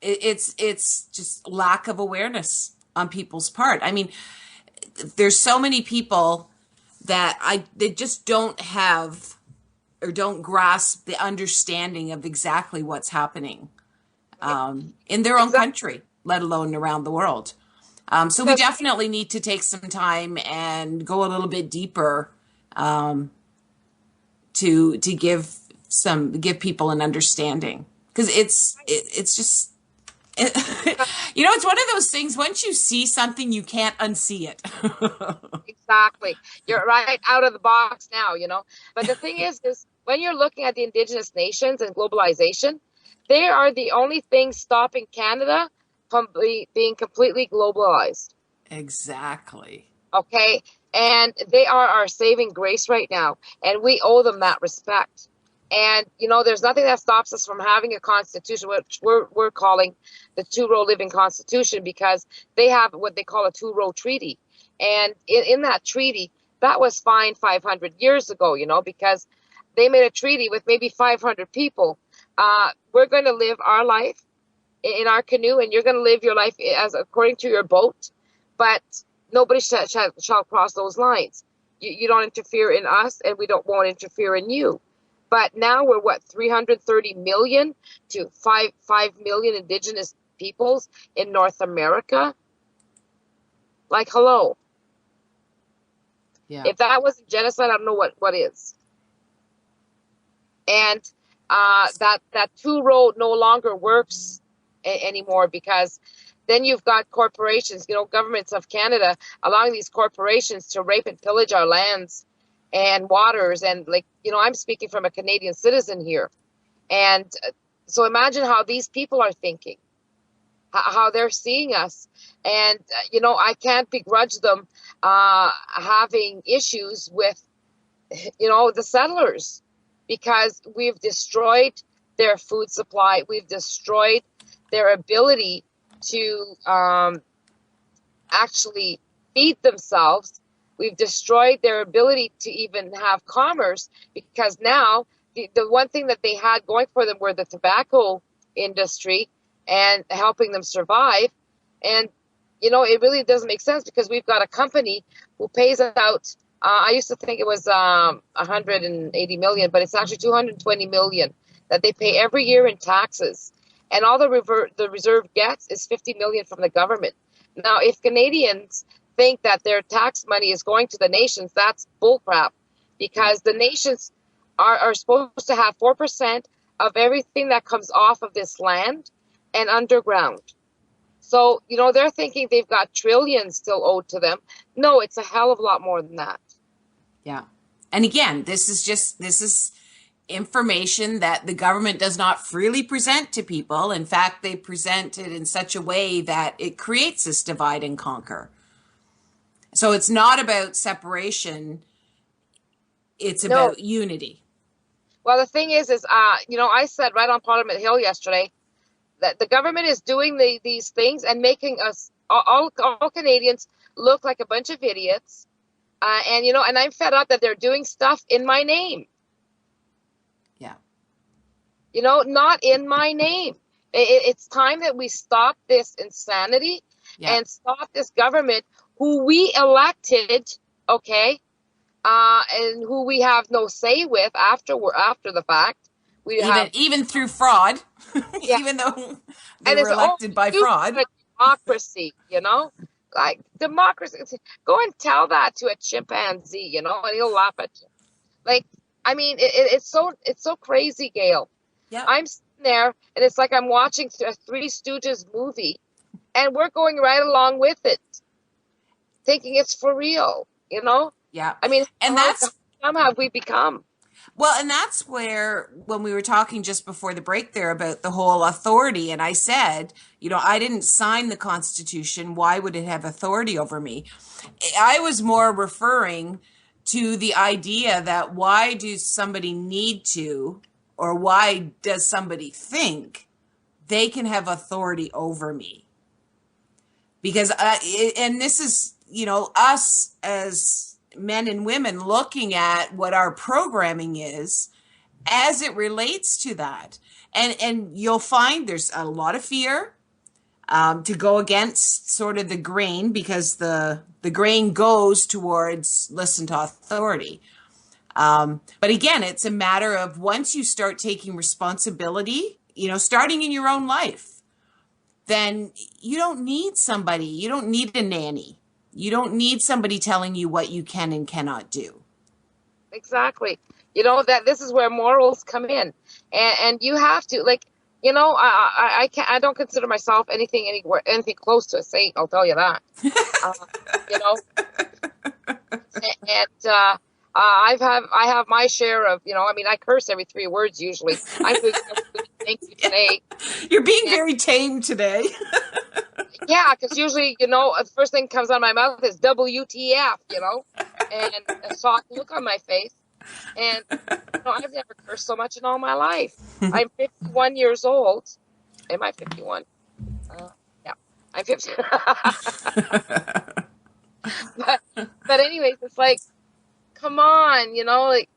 It's just lack of awareness on people's part. I mean, there's so many people that they just don't have or don't grasp the understanding of exactly what's happening in their own country, let alone around the world. So we definitely need to take some time and go a little bit deeper to give people an understanding, because it's just you know, it's one of those things, once you see something, you can't unsee it. Exactly. You're right out of the box now, you know. But the thing is when you're looking at the Indigenous nations and globalization, they are the only thing stopping Canada from being completely globalized. Exactly. Okay? And they are our saving grace right now. And we owe them that respect. And, there's nothing that stops us from having a constitution, which we're calling the two-row living constitution, because they have what they call a two-row treaty. And in that treaty, that was signed 500 years ago, because they made a treaty with maybe 500 people. We're going to live our life in our canoe, and you're going to live your life as according to your boat, but nobody shall cross those lines. You don't interfere in us, and we won't interfere in you. But now we're 330 million to 5 million indigenous peoples in North America. Like, hello. Yeah. If that wasn't genocide, I don't know what is. And that two-row no longer works anymore, because then you've got corporations, governments of Canada allowing these corporations to rape and pillage our lands and waters. And I'm speaking from a Canadian citizen here. And so imagine how these people are thinking, how they're seeing us. And, I can't begrudge them having issues with, the settlers, because we've destroyed their food supply. We've destroyed their ability to actually feed themselves. We've destroyed their ability to even have commerce, because now the one thing that they had going for them were the tobacco industry and helping them survive. And, it really doesn't make sense, because we've got a company who pays out, I used to think it was 180 million, but it's actually 220 million that they pay every year in taxes. And all the reserve gets is 50 million from the government. Now, if Canadians think that their tax money is going to the nations, that's bullcrap, because the nations are supposed to have 4% of everything that comes off of this land and underground. So, they're thinking they've got trillions still owed to them. No, it's a hell of a lot more than that. Yeah. And again, this is information that the government does not freely present to people. In fact, they present it in such a way that it creates this divide and conquer. So it's not about separation. It's about unity. Well, the thing is, I said right on Parliament Hill yesterday that the government is doing these things and making us, all Canadians, look like a bunch of idiots. And I'm fed up that they're doing stuff in my name. Yeah. Not in my name. It's time that we stop this insanity and stop this government who we elected, okay, and who we have no say with after the fact. Even through fraud, even though they were elected by fraud. Democracy, like democracy. Go and tell that to a chimpanzee, and he'll laugh at you. Like, I mean, it's so crazy, Gail. Yeah. I'm sitting there, and it's like I'm watching a Three Stooges movie, and we're going right along with it, thinking it's for real, Yeah. I mean, and how have we become? Well, and that's where, when we were talking just before the break there about the whole authority, and I said, I didn't sign the Constitution. Why would it have authority over me? I was more referring to the idea that why does somebody need to, or why does somebody think they can have authority over me? Because, and this is, us as men and women looking at what our programming is as it relates to that. And you'll find there's a lot of fear to go against sort of the grain, because the grain goes towards listen to authority. But again, it's a matter of once you start taking responsibility, starting in your own life, then you don't need somebody. You don't need a nanny. You don't need somebody telling you what you can and cannot do. Exactly. That this is where morals come in, and you have to, I can't. I don't consider myself anything close to a saint. I'll tell you that. I have my share of, I curse every 3 words usually. I'm good. Thank you today. You're being very tame today. Yeah, because usually, the first thing that comes out of my mouth is WTF, and a soft look on my face. And I've never cursed so much in all my life. I'm 51 years old. Am I 51? Yeah, I'm 50. but anyways, it's like, come on, like,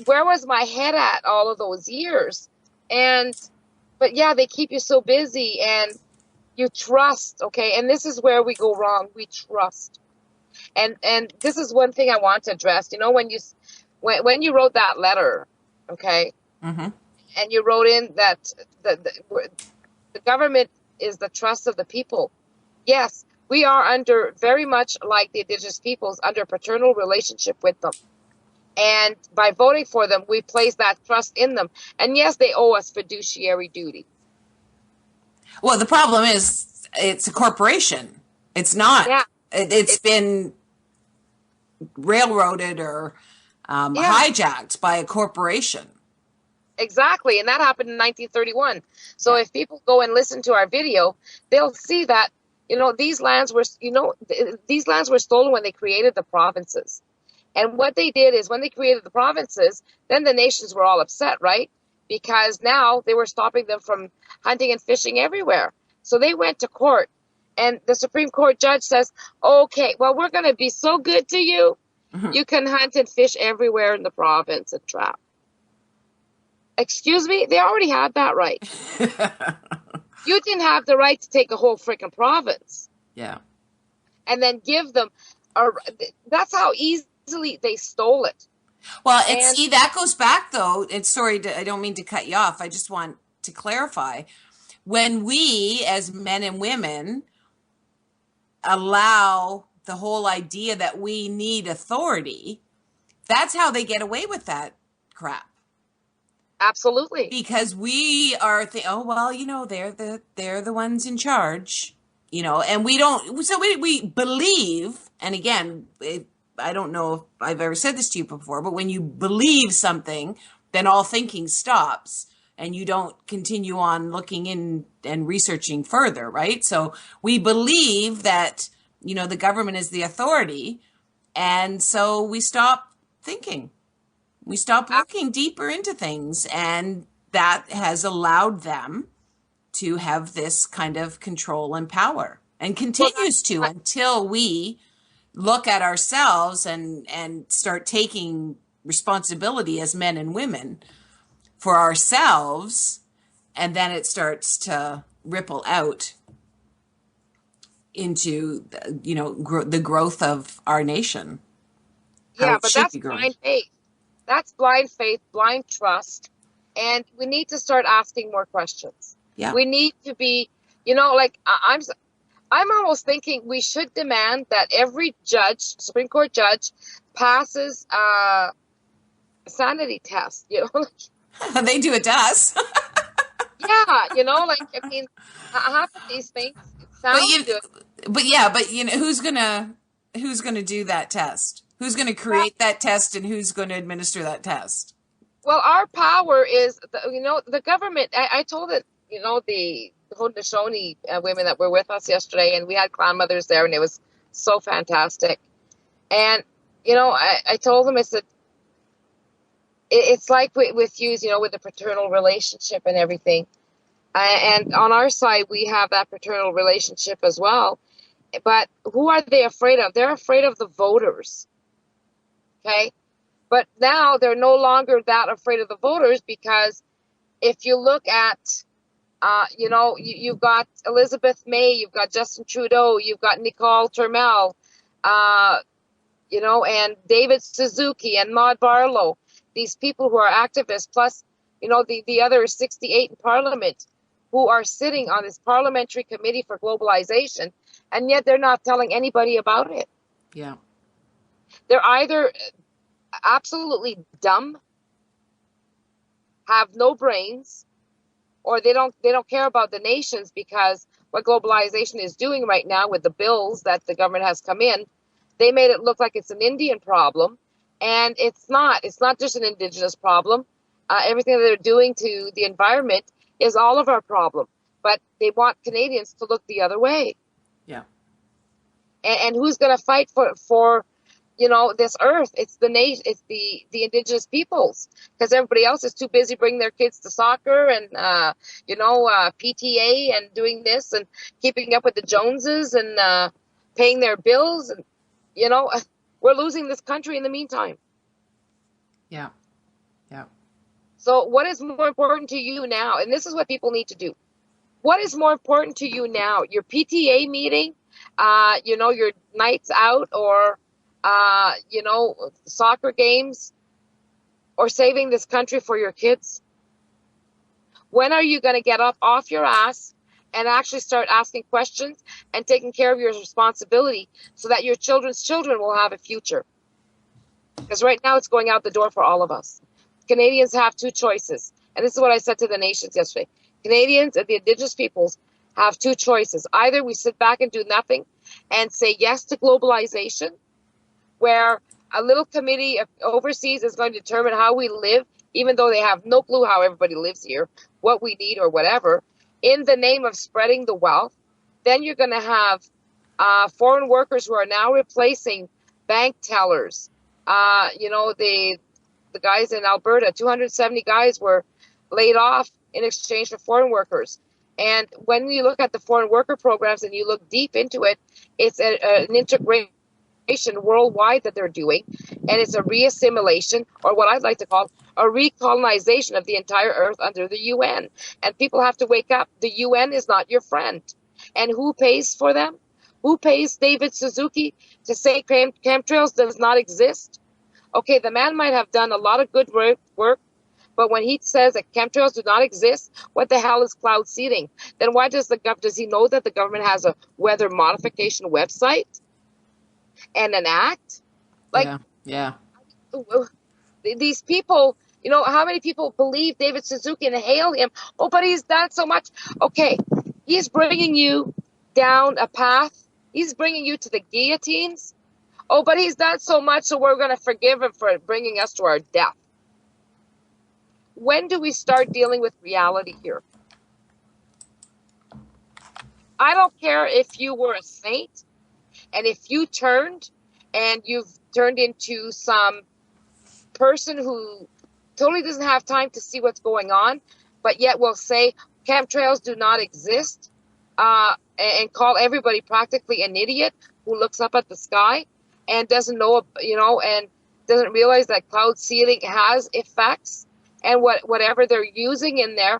where was my head at all of those years? But yeah, they keep you so busy, and you trust, okay? And this is where we go wrong. We trust. And this is one thing I want to address. When you wrote that letter, okay, Mm-hmm. and you wrote in that the government is the trust of the people. Yes, we are under, very much like the Indigenous peoples, under a paternal relationship with them. And by voting for them, we place that trust in them. And yes, they owe us fiduciary duty. Well, the problem is it's a corporation. It's not. Yeah. It's been railroaded or hijacked by a corporation. Exactly. And that happened in 1931. So if people go and listen to our video, they'll see that, these lands were stolen when they created the provinces. And what they did is, when they created the provinces, then the nations were all upset, right? Because now they were stopping them from hunting and fishing everywhere. So they went to court, and the Supreme Court judge says, okay, well, we're going to be so good to you. Mm-hmm. You can hunt and fish everywhere in the province and trap. Excuse me? They already had that right. You didn't have the right to take a whole freaking province. Yeah. And then give them, that's how easily they stole it. Well, see, that goes back, though. I don't mean to cut you off. I just want to clarify. When we, as men and women, allow the whole idea that we need authority, that's how they get away with that crap. Absolutely. Because we are they're the ones in charge, and we don't. So we believe, and again, I don't know if I've ever said this to you before, but when you believe something, then all thinking stops, and you don't continue on looking in and researching further, right? So we believe that, the government is the authority, and so we stop thinking. We stop looking deeper into things, and that has allowed them to have this kind of control and power, and continues to, until we look at ourselves and start taking responsibility as men and women for ourselves, and then it starts to ripple out into the growth of our nation. Yeah, but that's blind faith. That's blind faith, blind trust, and we need to start asking more questions. Yeah, we need to be, like, I'm almost thinking we should demand that every judge, Supreme Court judge, passes a sanity test. They do it to us. Yeah, half of these things sound good. But who's gonna do that test? Who's going to create that test, and who's going to administer that test? Well, our power is, the government. I told it, the Haudenosaunee women that were with us yesterday, and we had clan mothers there, and it was so fantastic. And, I told them, I said, it's like with you, with the paternal relationship and everything. And on our side, we have that paternal relationship as well. But who are they afraid of? They're afraid of the voters. Okay, but now they're no longer that afraid of the voters, because if you look at, you've got Elizabeth May, you've got Justin Trudeau, you've got Nicole Turmel, and David Suzuki and Maud Barlow, these people who are activists, plus, the other 68 in Parliament who are sitting on this parliamentary committee for globalization, and yet they're not telling anybody about it. Yeah. They're either absolutely dumb, have no brains, or they don't care about the nations, because what globalization is doing right now with the bills that the government has come in, they made it look like it's an Indian problem, and it's not. It's not just an Indigenous problem. Everything that they're doing to the environment is all of our problem, but they want Canadians to look the other way. Yeah. And who's going to fight for this earth. It's the nation, it's the indigenous peoples, because everybody else is too busy bringing their kids to soccer and PTA and doing this and keeping up with the Joneses and paying their bills, and we're losing this country in the meantime. Yeah. Yeah. So what is more important to you now? And this is what people need to do. What is more important to you now? Your PTA meeting, your nights out, or soccer games, or saving this country for your kids? When are you going to get up off your ass and actually start asking questions and taking care of your responsibility so that your children's children will have a future? Because right now it's going out the door for all of us. Canadians have two choices. And this is what I said to the nations yesterday. Canadians and the Indigenous peoples have two choices. Either we sit back and do nothing and say yes to globalization, where a little committee overseas is going to determine how we live, even though they have no clue how everybody lives here, what we need or whatever, in the name of spreading the wealth. Then you're going to have foreign workers who are now replacing bank tellers. The guys in Alberta, 270 guys were laid off in exchange for foreign workers. And when you look at the foreign worker programs and you look deep into it, it's an integration worldwide that they're doing, and it's a reassimilation, or what I'd like to call a recolonization of the entire earth under the UN. And people have to wake up. The UN is not your friend. And who pays for them? Who pays David Suzuki to say chemtrails does not exist? Okay, the man might have done a lot of good work, but when he says that chemtrails do not exist, what the hell is cloud seeding? Then why does he know that the government has a weather modification website and an act? Yeah. These people, how many people believe David Suzuki and hail him? Oh, but he's done so much. Okay, he's bringing you down a path. He's bringing you to the guillotines. Oh, but he's done so much, so we're going to forgive him for bringing us to our death. When do we start dealing with reality here? I don't care if you were a saint, and if you turned and you've turned into some person who totally doesn't have time to see what's going on, but yet will say chemtrails do not exist, and call everybody practically an idiot who looks up at the sky and doesn't know, and doesn't realize that cloud seeding has effects, and whatever they're using in there.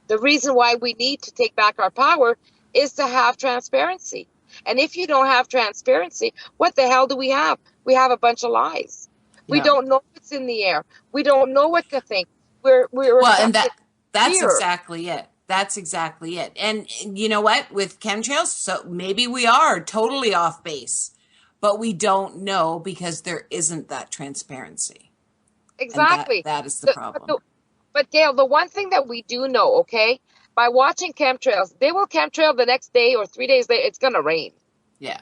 The reason why we need to take back our power is to have transparency. And if you don't have transparency, what the hell do we have? We have a bunch of lies. Yeah. We don't know what's in the air. We don't know what to think. We're well, and that's exactly it. That's exactly it. And you know what? With chemtrails, so maybe we are totally off base, but we don't know because there isn't that transparency. Exactly. That is the problem. But Gail, the one thing that we do know, okay, by watching chemtrails, they will chemtrail the next day or 3 days later, it's going to rain. Yeah.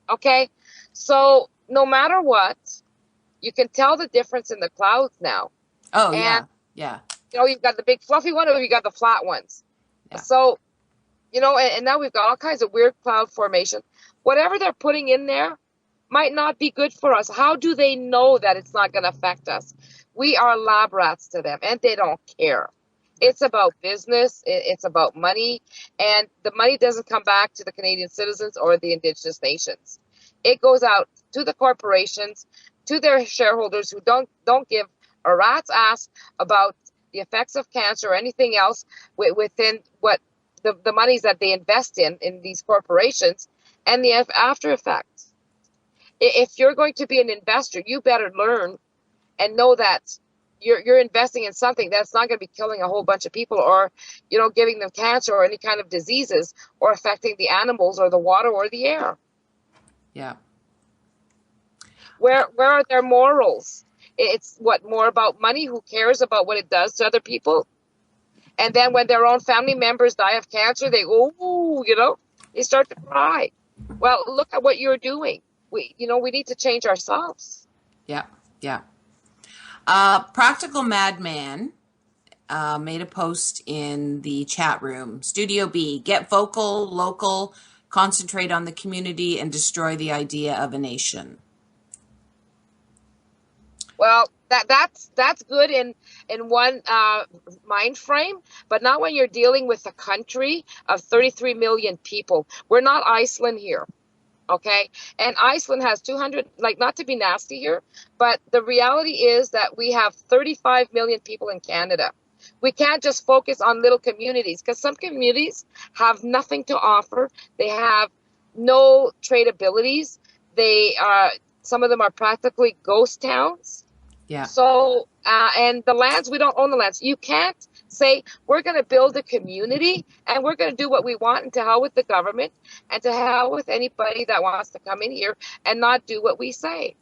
Okay? So no matter what, you can tell the difference in the clouds now. Oh, and, yeah. You've got the big fluffy one or you got the flat ones. Yeah. So, and now we've got all kinds of weird cloud formation. Whatever they're putting in there might not be good for us. How do they know that it's not going to affect us? We are lab rats to them, and they don't care. It's about business. It's about money, and the money doesn't come back to the Canadian citizens or the Indigenous nations. It goes out to the corporations, to their shareholders who don't give a rat's ass about the effects of cancer or anything else within what the monies that they invest in these corporations and the after effects. If you're going to be an investor, you better learn and know that you're investing in something that's not going to be killing a whole bunch of people or, giving them cancer or any kind of diseases or affecting the animals or the water or the air. Yeah. Where are their morals? It's more about money. Who cares about what it does to other people? And then when their own family members die of cancer, they go, ooh, they start to cry. Well, look at what you're doing. We need to change ourselves. Yeah. Yeah. Practical Madman made a post in the chat room. Studio B, get vocal, local, concentrate on the community, and destroy the idea of a nation. Well, that's good in one mind frame, but not when you're dealing with a country of 33 million people. We're not Iceland here, okay? And Iceland has 200, like, not to be nasty here, but the reality is that we have 35 million people in Canada. We can't just focus on little communities, because some communities have nothing to offer. They have no trade abilities. Some of them are practically ghost towns. Yeah. So, and the lands, we don't own the lands. You can't say, we're going to build a community and we're going to do what we want, and to hell with the government and to hell with anybody that wants to come in here and not do what we say.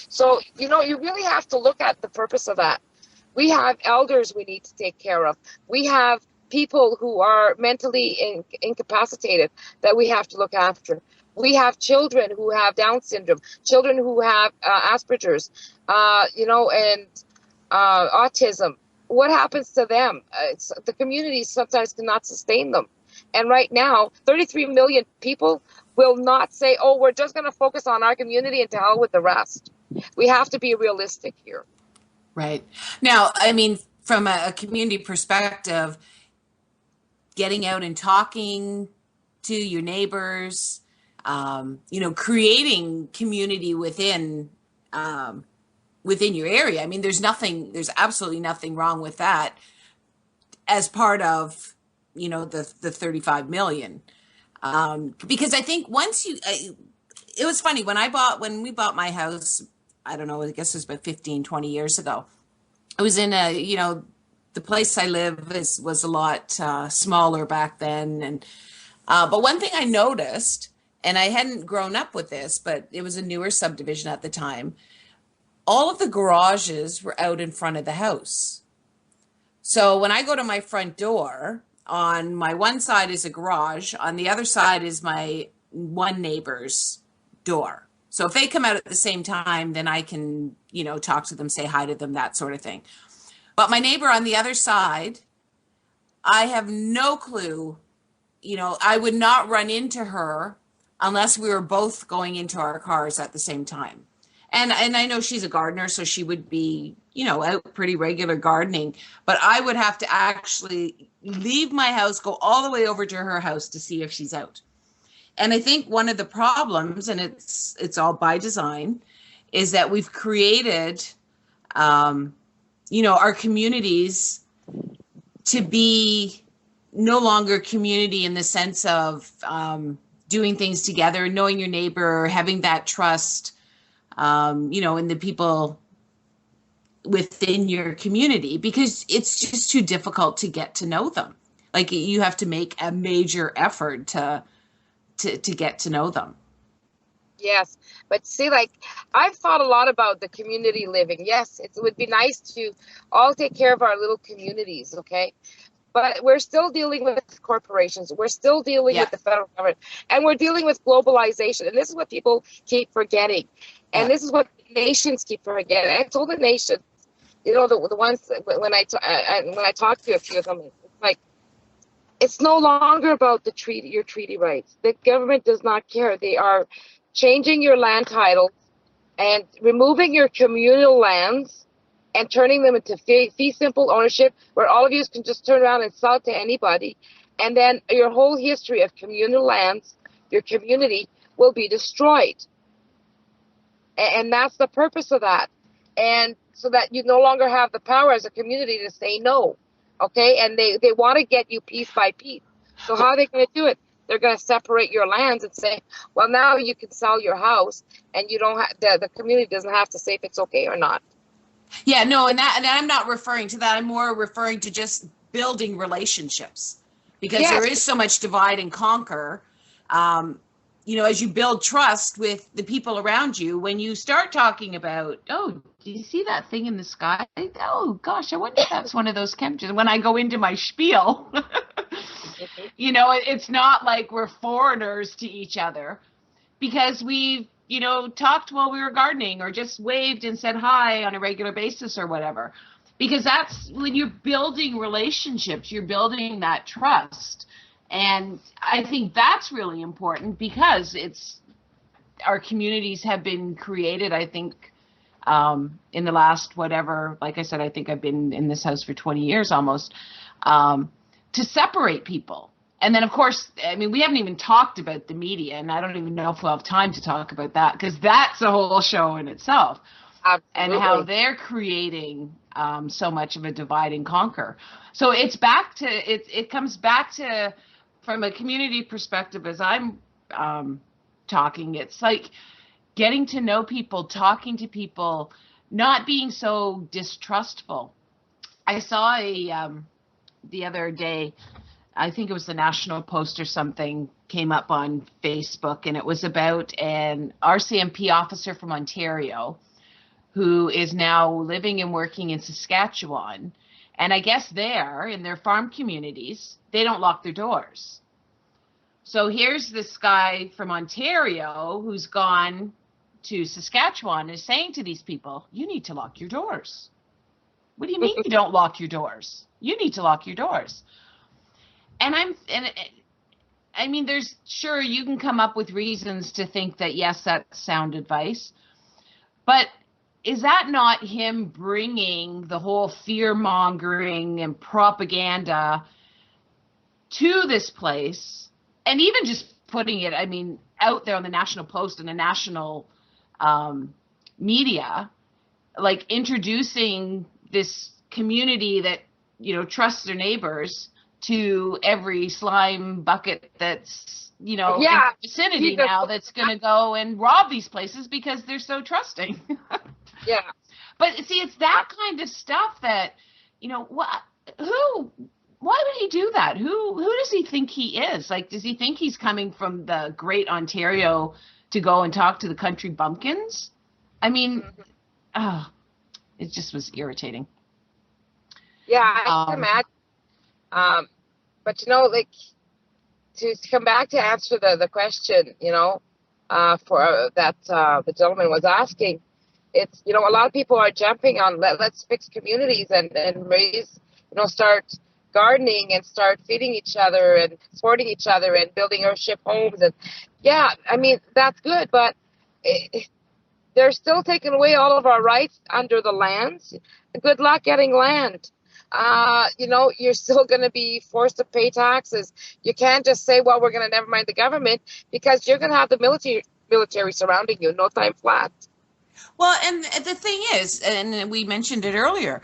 So, you really have to look at the purpose of that. We have elders we need to take care of. We have people who are mentally incapacitated that we have to look after. We have children who have Down syndrome, children who have Asperger's, and autism. What happens to them? The community sometimes cannot sustain them. And right now, 33 million people will not say, oh, we're just going to focus on our community and to hell with the rest. We have to be realistic here. Right. Now, I mean, from a community perspective, getting out and talking to your neighbors, creating community within your area. I mean, there's absolutely nothing wrong with that as part of, the 35 million. Because I think it was funny when we bought my house, I don't know, I guess it was about 15, 20 years ago. I was in the place I live was a lot smaller back then. And but one thing I noticed, and I hadn't grown up with this, but it was a newer subdivision at the time, all of the garages were out in front of the house. So when I go to my front door, on my one side is a garage, on the other side is my one neighbor's door. So if they come out at the same time, then I can, talk to them, say hi to them, that sort of thing. But my neighbor on the other side, I have no clue. I would not run into her unless we were both going into our cars at the same time. And I know she's a gardener, so she would be, out pretty regular gardening. But I would have to actually leave my house, go all the way over to her house to see if she's out. And I think one of the problems, and it's all by design, is that we've created, our communities to be no longer community in the sense of doing things together, knowing your neighbor, having that trust, in the people within your community, because it's just too difficult to get to know them. Like, you have to make a major effort to get to know them. Yes. But see, I've thought a lot about the community living. Yes, it would be nice to all take care of our little communities, okay? But we're still dealing with corporations. We're still dealing with the federal government. And we're dealing with globalization. And this is what people keep forgetting. And this is what nations keep forgetting. I told the nations, the ones when I talk to a few of them, it's like, it's no longer about your treaty rights. The government does not care. They are changing your land titles and removing your communal lands and turning them into fee simple ownership, where all of you can just turn around and sell it to anybody. And then your whole history of communal lands, your community, will be destroyed. And that's the purpose of that. And so that you no longer have the power as a community to say no. Okay? And they want to get you piece by piece. So how are they going to do it? They're going to separate your lands and say, well, now you can sell your house, and you don't have the community doesn't have to say if it's okay or not. Yeah, no, and I'm not referring to that. I'm more referring to just building relationships, because there is so much divide and conquer. As you build trust with the people around you, when you start talking about, oh, do you see that thing in the sky? Oh, gosh, I wonder if that's one of those chemtrails. When I go into my spiel, it's not like we're foreigners to each other, because we've, talked while we were gardening, or just waved and said hi on a regular basis or whatever. Because that's when you're building relationships, you're building that trust. And I think that's really important because our communities have been created, I think, in the last whatever, like I said, I think I've been in this house for 20 years almost, to separate people. And then, of course, I mean, we haven't even talked about the media, and I don't even know if we'll have time to talk about that, because that's a whole show in itself. Absolutely. And how they're creating so much of a divide and conquer. So it comes back to, from a community perspective, as I'm talking, it's like getting to know people, talking to people, not being so distrustful. I saw the other day, I think it was the National Post or something, came up on Facebook, and it was about an RCMP officer from Ontario who is now living and working in Saskatchewan. And I guess there, in their farm communities, they don't lock their doors. So here's this guy from Ontario who's gone to Saskatchewan and is saying to these people, you need to lock your doors. What do you mean you don't lock your doors? You need to lock your doors. And I mean, there's, sure, you can come up with reasons to think that, yes, that's sound advice. But is that not him bringing the whole fear-mongering and propaganda to this place, and even just putting it, I mean, out there on the National Post and the national media, like introducing this community that, you know, trusts their neighbors to every slime bucket that's, you know, in the vicinity now, that's going to go and rob these places because they're so trusting. Yeah. But see, it's that kind of stuff that, you know, why would he do that? Who does he think he is? Like, does he think he's coming from the great Ontario to go and talk to the country bumpkins? I mean, it just was irritating. Yeah, I can imagine. But, you know, like, to come back to answer the question, you know, for that the gentleman was asking, it's, you know, a lot of people are jumping on let's fix communities and raise, you know, start gardening and start feeding each other and supporting each other and building or ship homes. And yeah, I mean, that's good, but they're still taking away all of our rights under the lands. Good luck getting land. You know, you're still going to be forced to pay taxes. You can't just say, well, we're going to never mind the government, because you're going to have the military surrounding you, no time flat. Well, and the thing is, and we mentioned it earlier,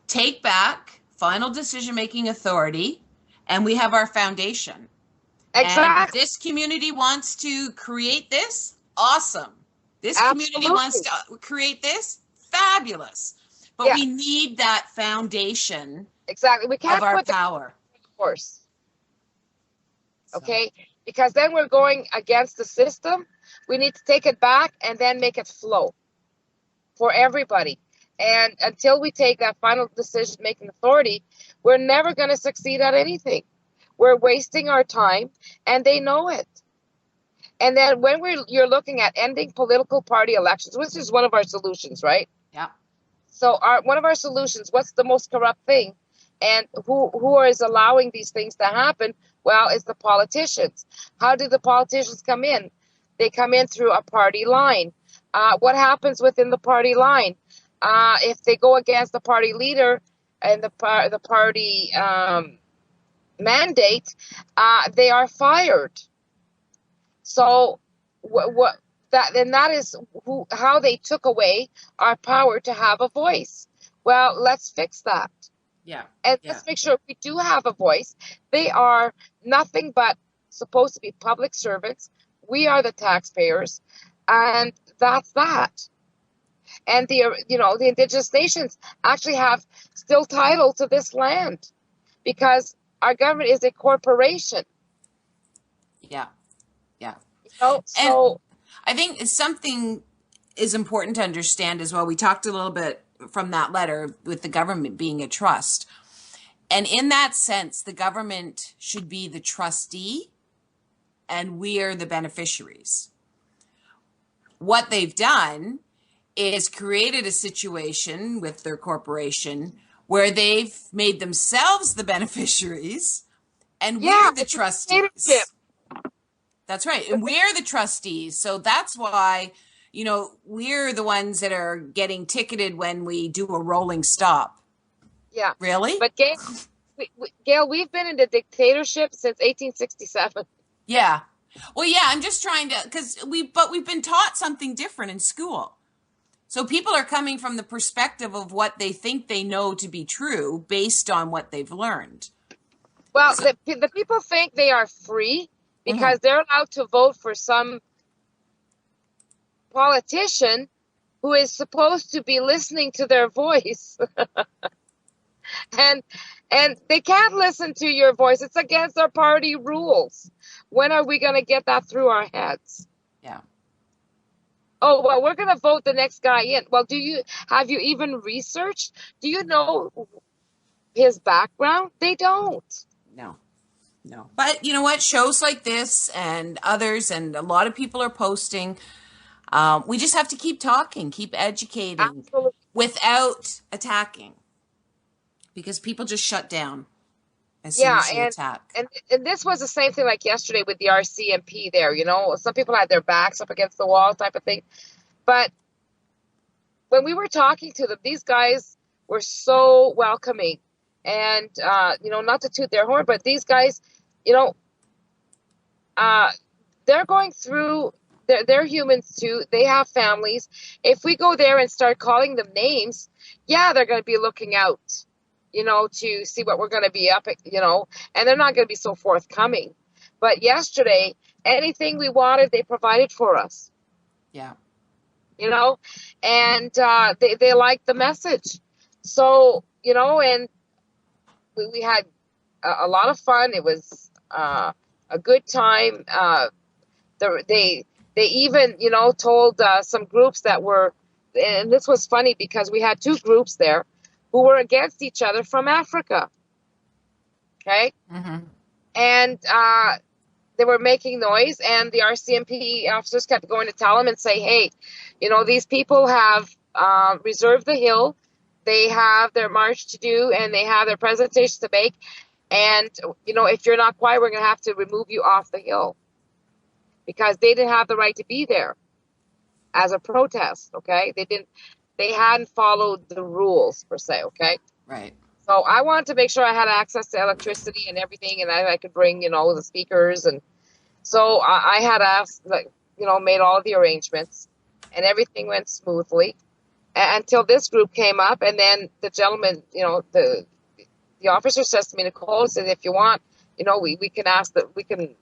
take back final decision-making authority, and we have our foundation. Exactly. And if this community wants to create this, awesome. This community wants to create this, fabulous. But we need that foundation. Exactly. We can't of our put power. Force. Okay? Because then we're going against the system. We need to take it back and then make it flow for everybody. And until we take that final decision-making authority, we're never going to succeed at anything. We're wasting our time, and they know it. And then when you're looking at ending political party elections, which is one of our solutions, right? Yeah. So one of our solutions, what's the most corrupt thing? And who is allowing these things to happen? Well, it's the politicians. How do the politicians come in? They come in through a party line. What happens within the party line? If they go against the party leader and the party mandate, they are fired. So that is how they took away our power to have a voice. Well, let's fix that. Yeah. And let's make sure we do have a voice. They are nothing but supposed to be public servants. We are the taxpayers, and that's that. And the indigenous nations actually have still title to this land because our government is a corporation. Yeah. Yeah. So and I think something is important to understand as well. We talked a little bit from that letter with the government being a trust. And in that sense, the government should be the trustee and we are the beneficiaries. What they've done is created a situation with their corporation where they've made themselves the beneficiaries And Yeah, we're the it's a trustees. dictatorship. That's right. And we're the trustees. So that's why, we're the ones that are getting ticketed when we do a rolling stop. Yeah. Really? But Gail, we've been in the dictatorship since 1867. Yeah. Well, yeah, I'm just trying to, but we've been taught something different in school. So people are coming from the perspective of what they think they know to be true based on what they've learned. Well, the people think they are free because they're allowed to vote for some politician who is supposed to be listening to their voice. and they can't listen to your voice. It's against our party rules. When are we going to get that through our heads? Yeah. Oh, well, we're going to vote the next guy in. Well, have you even researched? Do you know his background? They don't. No. But you know what? Shows like this and others, and a lot of people are posting. We just have to keep talking, keep educating. Absolutely. Without attacking. Because people just shut down as soon as you attack. And this was the same thing like yesterday with the RCMP there, Some people had their backs up against the wall type of thing. But when we were talking to them, these guys were so welcoming. And, not to toot their horn, but these guys, they're going through, they're humans too. They have families. If we go there and start calling them names, yeah, they're going to be looking out, to see what we're going to be up, and they're not going to be so forthcoming. But yesterday, anything we wanted, they provided for us. Yeah. And they liked the message. So, and we had a lot of fun. It was a good time. They even, told some groups that were, and this was funny because we had two groups there who were against each other from Africa. Okay? Mm-hmm. And they were making noise, and the RCMP officers kept going to tell them and say, hey, these people have reserved the hill. They have their march to do, and they have their presentation to make. And, if you're not quiet, we're going to have to remove you off the hill. Because they didn't have the right to be there as a protest, okay? They hadn't followed the rules, per se, okay? Right. So I wanted to make sure I had access to electricity and everything, and I could bring, the speakers. And so I had asked, made all the arrangements, and everything went smoothly until this group came up. And then the gentleman, the officer says to me, Nicole, says, if you want, we can ask that we can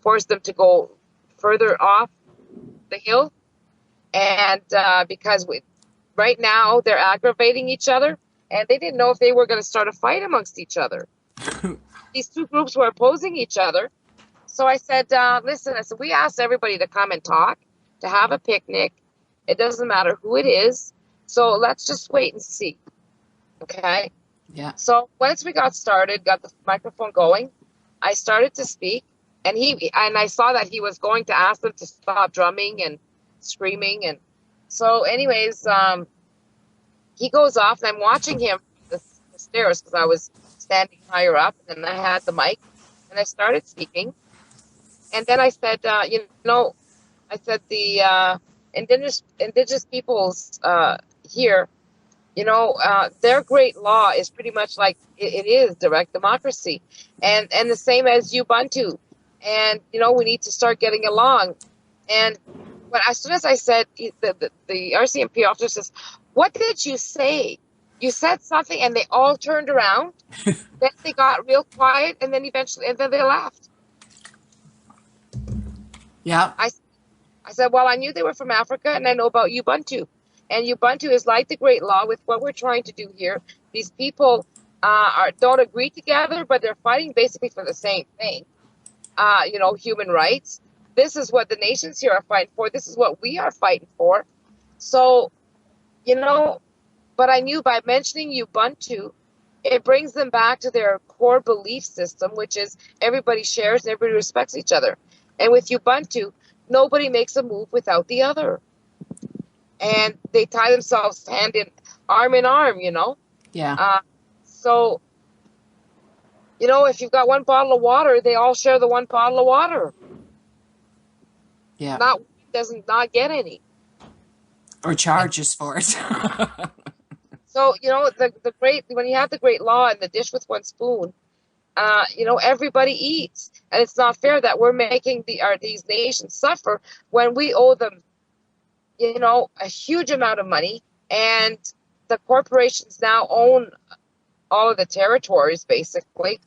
force them to go further off the hill. And because right now they're aggravating each other, and they didn't know if they were going to start a fight amongst each other. These two groups were opposing each other. So I said, listen, we asked everybody to come and talk, to have a picnic. It doesn't matter who it is. So let's just wait and see. Okay? Yeah. So once we got started, got the microphone going, I started to speak. And I saw that he was going to ask them to stop drumming and screaming. And so anyways, he goes off, and I'm watching him from the stairs because I was standing higher up, and I had the mic, and I started speaking. And then I said, I said the indigenous peoples here, their great law is pretty much like it is direct democracy, and the same as Ubuntu. And, we need to start getting along. And but as soon as I said, the RCMP officer says, what did you say? You said something, and they all turned around. Then they got real quiet, and then then they laughed. Yeah. I said, well, I knew they were from Africa, and I know about Ubuntu. And Ubuntu is like the Great Law with what we're trying to do here. These people don't agree together, but they're fighting basically for the same thing. Human rights. This is what the nations here are fighting for. This is what we are fighting for. So, but I knew by mentioning Ubuntu, it brings them back to their core belief system, which is everybody shares and everybody respects each other. And with Ubuntu, nobody makes a move without the other. And they tie themselves arm in arm, Yeah. So if you've got one bottle of water, they all share the one bottle of water. Yeah. Does not get any. Or charges for it. So, the great, when you have the great law and the dish with one spoon, everybody eats. And it's not fair that we're making these nations suffer when we owe them, a huge amount of money. And the corporations now own all of the territories, basically,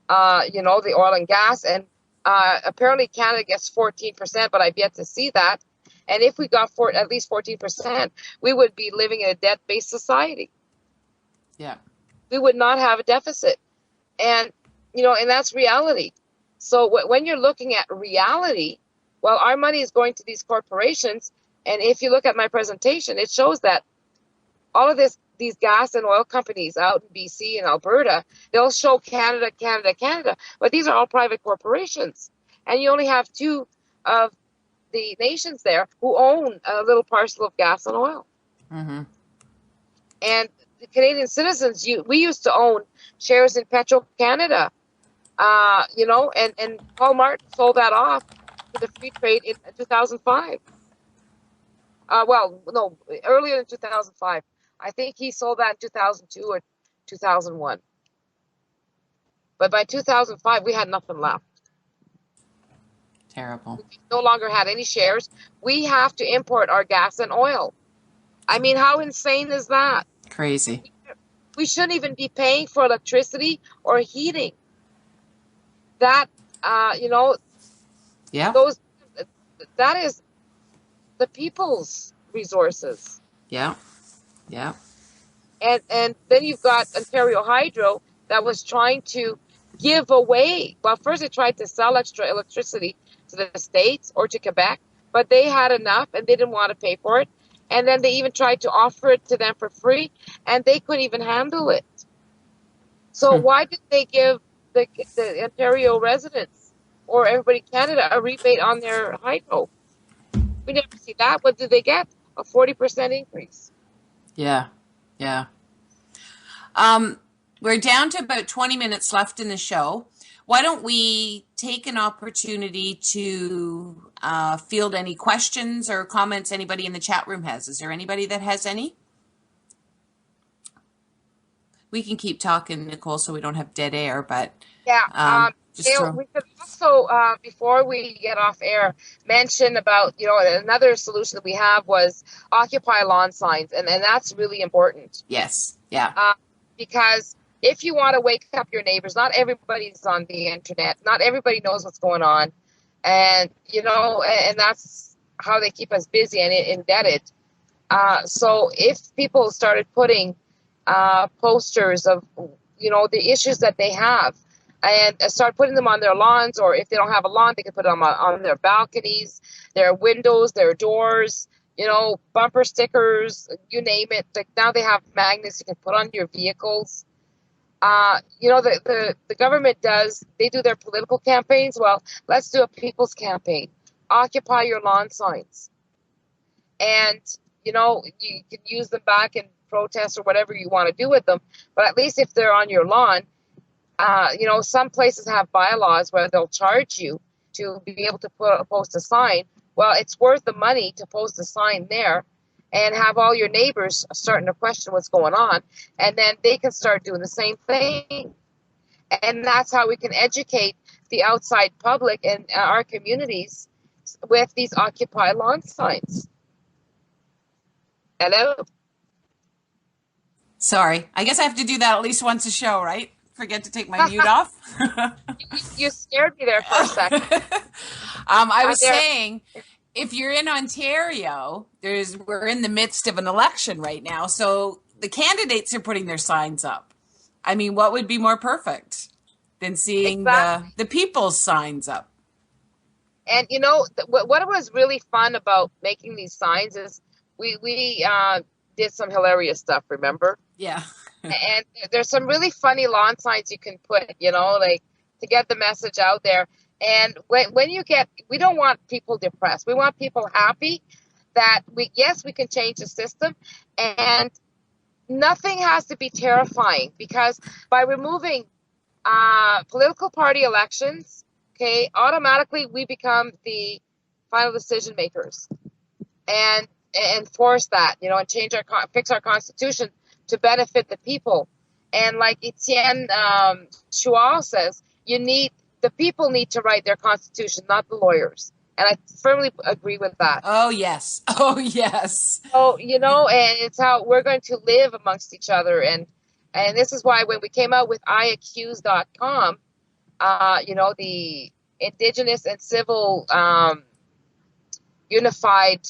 the oil and gas. And apparently Canada gets 14%, but I've yet to see that. And if we got at least 14%, we would be living in a debt-based society. Yeah. We would not have a deficit. And, and that's reality. So when you're looking at reality, well, our money is going to these corporations. And if you look at my presentation, it shows that all of these gas and oil companies out in BC and Alberta, they'll show Canada, Canada, Canada. But these are all private corporations. And you only have two of the nations there who own a little parcel of gas and oil. Mm-hmm. And the Canadian citizens, we used to own shares in Petro-Canada, and Paul Martin sold that off to the free trade in 2005. Earlier in 2005. I think he sold that in 2002 or 2001. But by 2005, we had nothing left. Terrible. We no longer had any shares. We have to import our gas and oil. I mean, how insane is that? Crazy. We shouldn't even be paying for electricity or heating. That, Yeah. That is the people's resources. Yeah. Yeah. And then you've got Ontario Hydro that was trying to give away. Well, first they tried to sell extra electricity to the States or to Quebec, but they had enough and they didn't want to pay for it. And then they even tried to offer it to them for free, and they couldn't even handle it. So why did they give the Ontario residents or everybody in Canada a rebate on their hydro? We never see that. What did they get? A 40% increase. Yeah. Yeah. We're down to about 20 minutes left in the show. Why don't we take an opportunity to field any questions or comments anybody in the chat room has? Is there anybody that has any? We can keep talking, Nicole, so we don't have dead air, but we could also, before we get off air, mention about, another solution that we have was Occupy lawn signs, and that's really important. Yes, yeah. Because if you want to wake up your neighbors, not everybody's on the internet, not everybody knows what's going on, and, and that's how they keep us busy and indebted. So if people started putting posters of, the issues that they have, and start putting them on their lawns, or if they don't have a lawn, they can put them on their balconies, their windows, their doors, bumper stickers, you name it. Like now they have magnets you can put on your vehicles. The government they do their political campaigns. Well, let's do a people's campaign. Occupy your lawn signs. And, you can use them back in protest or whatever you want to do with them. But at least if they're on your lawn, some places have bylaws where they'll charge you to be able to post a sign. Well, it's worth the money to post a sign there and have all your neighbors starting to question what's going on. And then they can start doing the same thing. And that's how we can educate the outside public and our communities with these Occupy lawn signs. Hello? Sorry. I guess I have to do that at least once a show, right? Forget to take my mute off. You scared me there for a second. I was saying, if you're in Ontario, we're in the midst of an election right now, so the candidates are putting their signs up. I mean, what would be more perfect than seeing the people's signs up? And what was really fun about making these signs is we did some hilarious stuff. Remember? Yeah. And there's some really funny lawn signs you can put, like to get the message out there. And when we don't want people depressed. We want people happy that we can change the system, and nothing has to be terrifying, because by removing political party elections, okay, automatically we become the final decision makers and enforce that, and change fix our constitution to benefit the people. And like Etienne Choual says, the people need to write their constitution, not the lawyers. And I firmly agree with that. Oh, yes. Oh, yes. So, and it's how we're going to live amongst each other. And this is why when we came out with i-acuse.com, the Indigenous and Civil Unified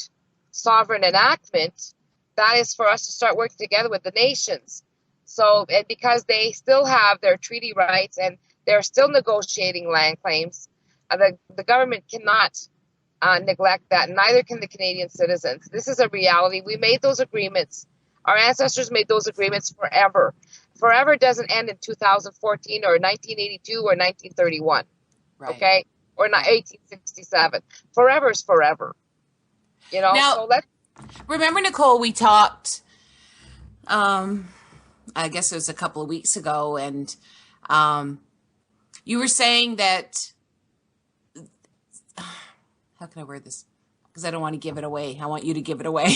Sovereign Enactment, that is for us to start working together with the nations. So, and because they still have their treaty rights and they're still negotiating land claims, the government cannot neglect that. Neither can the Canadian citizens. This is a reality. We made those agreements. Our ancestors made those agreements forever. Forever doesn't end in 2014 or 1982 or 1931, right. Okay? Or not 1867. Forever is forever. Now, so let's... Remember, Nicole, we talked, I guess it was a couple of weeks ago, and you were saying that, how can I word this? Because I don't want to give it away. I want you to give it away.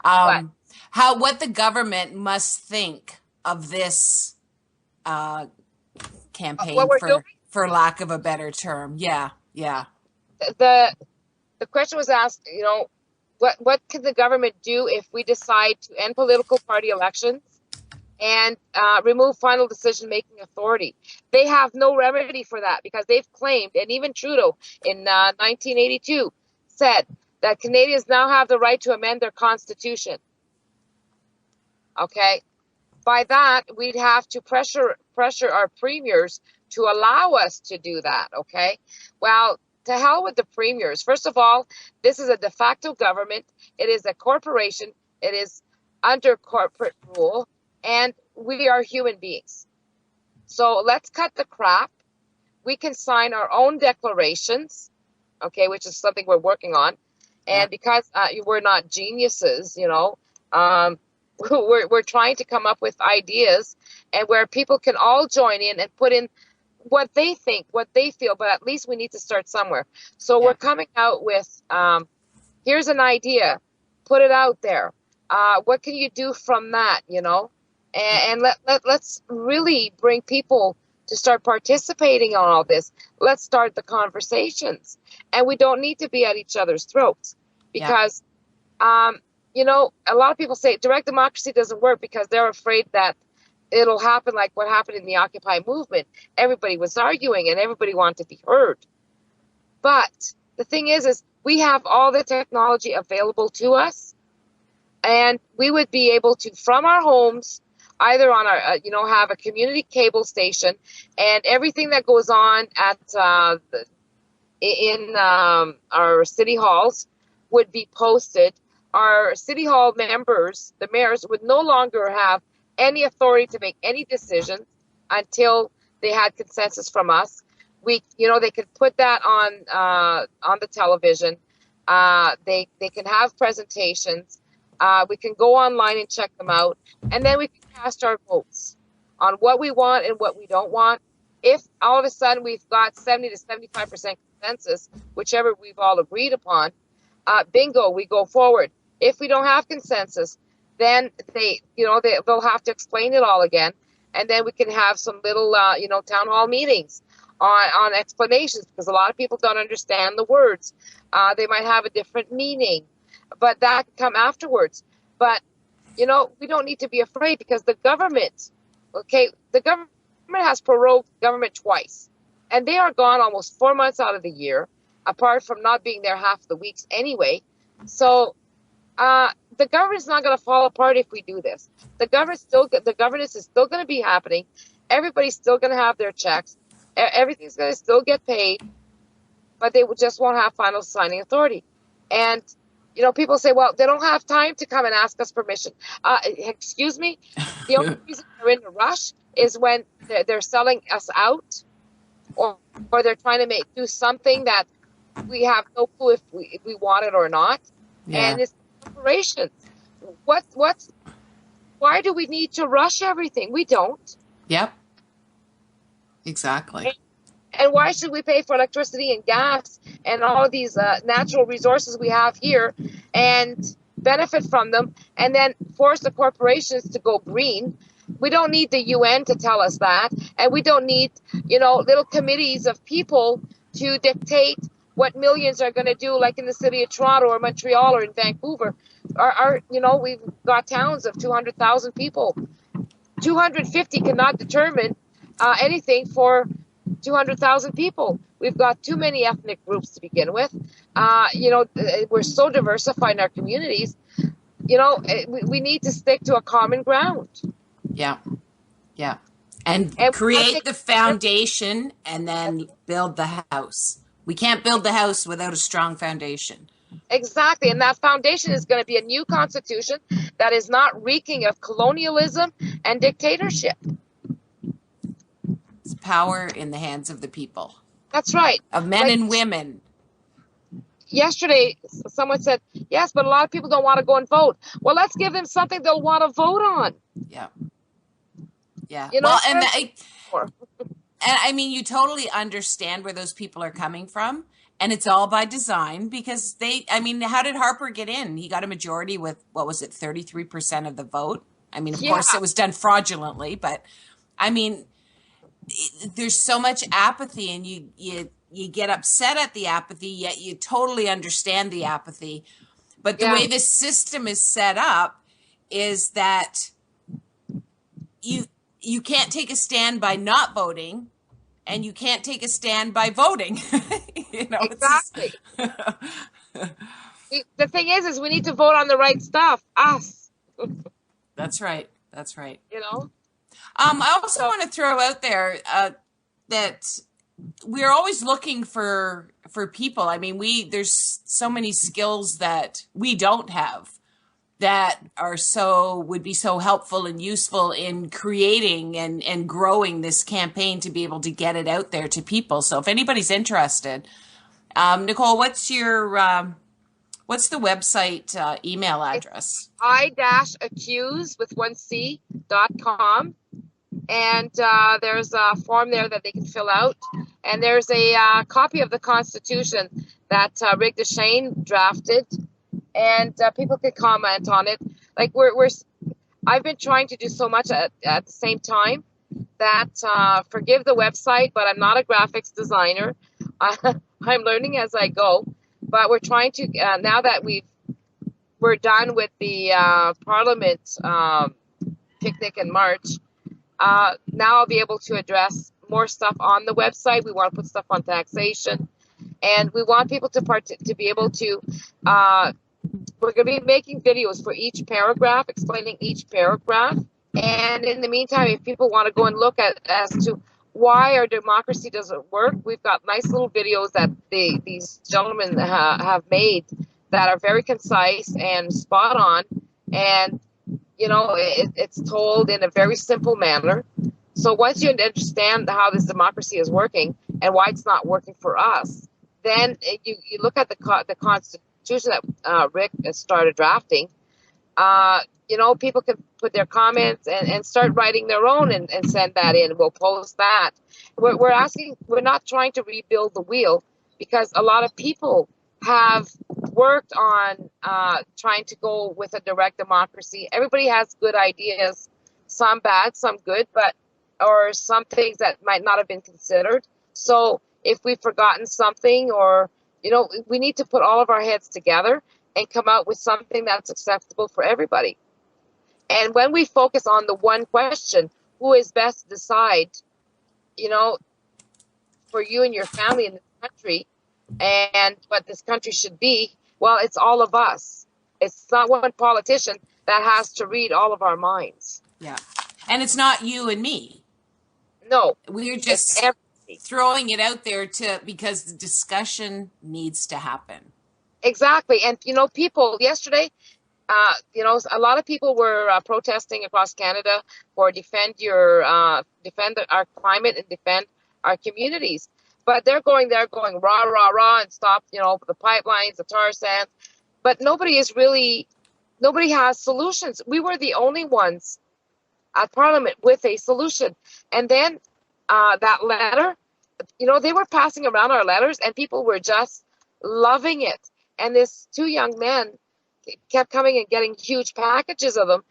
What the government must think of this campaign, for lack of a better term. Yeah. The question was asked, what can the government do if we decide to end political party elections and remove final decision-making authority? They have no remedy for that because they've claimed, and even Trudeau in 1982 said that Canadians now have the right to amend their constitution. Okay? By that, we'd have to pressure our premiers to allow us to do that, okay? Well, to hell with the premiers. First of all, this is a de facto government. It is a corporation. It is under corporate rule, and we are human beings. So let's cut the crap. We can sign our own declarations, okay, which is something we're working on. And because we're not geniuses, we're trying to come up with ideas and where people can all join in and put in what they think, what they feel, but at least we need to start somewhere. So we're coming out with, here's an idea, put it out there. What can you do from that, And let's really bring people to start participating on all this. Let's start the conversations. And we don't need to be at each other's throats because, a lot of people say direct democracy doesn't work because they're afraid that it'll happen like what happened in the Occupy movement. Everybody was arguing and everybody wanted to be heard. But the thing is we have all the technology available to us, and we would be able to, from our homes, either on our, have a community cable station, and everything that goes on at in our city halls would be posted. Our city hall members, the mayors, would no longer have any authority to make any decisions until they had consensus from us. They could put that on the television. They can have presentations. We can go online and check them out, and then we can cast our votes on what we want and what we don't want. If all of a sudden we've got 70 to 75% consensus, whichever we've all agreed upon, bingo, we go forward. If we don't have consensus, then they'll have to explain it all again, and then we can have some little town hall meetings on explanations, because a lot of people don't understand the words. They might have a different meaning, but that can come afterwards. But we don't need to be afraid, because the government has prorogued government twice, and they are gone almost 4 months out of the year, apart from not being there half the weeks anyway. So the government's not going to fall apart if we do this. The governance is still going to be happening. Everybody's still going to have their checks. Everything's going to still get paid, but they just won't have final signing authority. And people say, well, they don't have time to come and ask us permission. Excuse me? The only reason they're in a rush is when they're selling us out, or they're trying to do something that we have no clue if we want it or not. Yeah. And it's corporations. Why do we need to rush everything? We don't. Yep. Exactly. And why should we pay for electricity and gas and all of these natural resources we have here and benefit from them and then force the corporations to go green? We don't need the UN to tell us that. And we don't need, little committees of people to dictate what millions are going to do, like in the city of Toronto or Montreal or in Vancouver. We've got towns of 200,000 people. 250 cannot determine anything for 200,000 people. We've got too many ethnic groups to begin with. We're so diversified in our communities. We need to stick to a common ground. Yeah. Yeah. And create the foundation and then build the house. We can't build the house without a strong foundation. Exactly. And that foundation is going to be a new constitution that is not reeking of colonialism and dictatorship. It's power in the hands of the people. That's right. Of men and women. Yesterday, someone said, yes, but a lot of people don't want to go and vote. Well, let's give them something they'll want to vote on. Yeah. Yeah. You totally understand where those people are coming from. And it's all by design because how did Harper get in? He got a majority with, 33% of the vote. Of course it was done fraudulently, but there's so much apathy and you get upset at the apathy, yet you totally understand the apathy. But the way this system is set up is that you can't take a stand by not voting and you can't take a stand by voting. Exactly. The thing is we need to vote on the right stuff. Us. That's right. I also want to throw out there that we're always looking for people. There's so many skills that we don't have that would be so helpful and useful in creating and growing this campaign to be able to get it out there to people. So if anybody's interested, Nicole, what's the website email address? i-accuse with 1c.com. And there's a form there that they can fill out. And there's a copy of the Constitution that Rick DeShane drafted. And people can comment on it. Like I've been trying to do so much at the same time that forgive the website, but I'm not a graphics designer. I'm learning as I go. But we're trying to now that we're done with the Parliament picnic in March. Now I'll be able to address more stuff on the website. We want to put stuff on taxation, and we want people to be able to. We're going to be making videos for each paragraph, explaining each paragraph. And in the meantime, if people want to go and look at as to why our democracy doesn't work, we've got nice little videos that these gentlemen have made that are very concise and spot on. And it's told in a very simple manner. So once you understand how this democracy is working and why it's not working for us, then you look at the Constitution that Rick has started drafting. People can put their comments and start writing their own and send that in. We'll post that. We're not trying to rebuild the wheel because a lot of people have worked on trying to go with a direct democracy. Everybody has good ideas, some bad, some good, or some things that might not have been considered. So if we've forgotten something or, we need to put all of our heads together and come out with something that's acceptable for everybody. And when we focus on the one question, who is best to decide, for you and your family in this country and what this country should be, well, it's all of us. It's not one politician that has to read all of our minds. Yeah. And it's not you and me. No. We're just throwing it out there because the discussion needs to happen. Exactly. And, people yesterday, a lot of people were protesting across Canada for defend our climate and defend our communities. But they're going rah, rah, rah and stop, the pipelines, the tar sands. But nobody has solutions. We were the only ones at Parliament with a solution. And then that letter, they were passing around our letters and people were just loving it. And this 2 young men kept coming and getting huge packages of them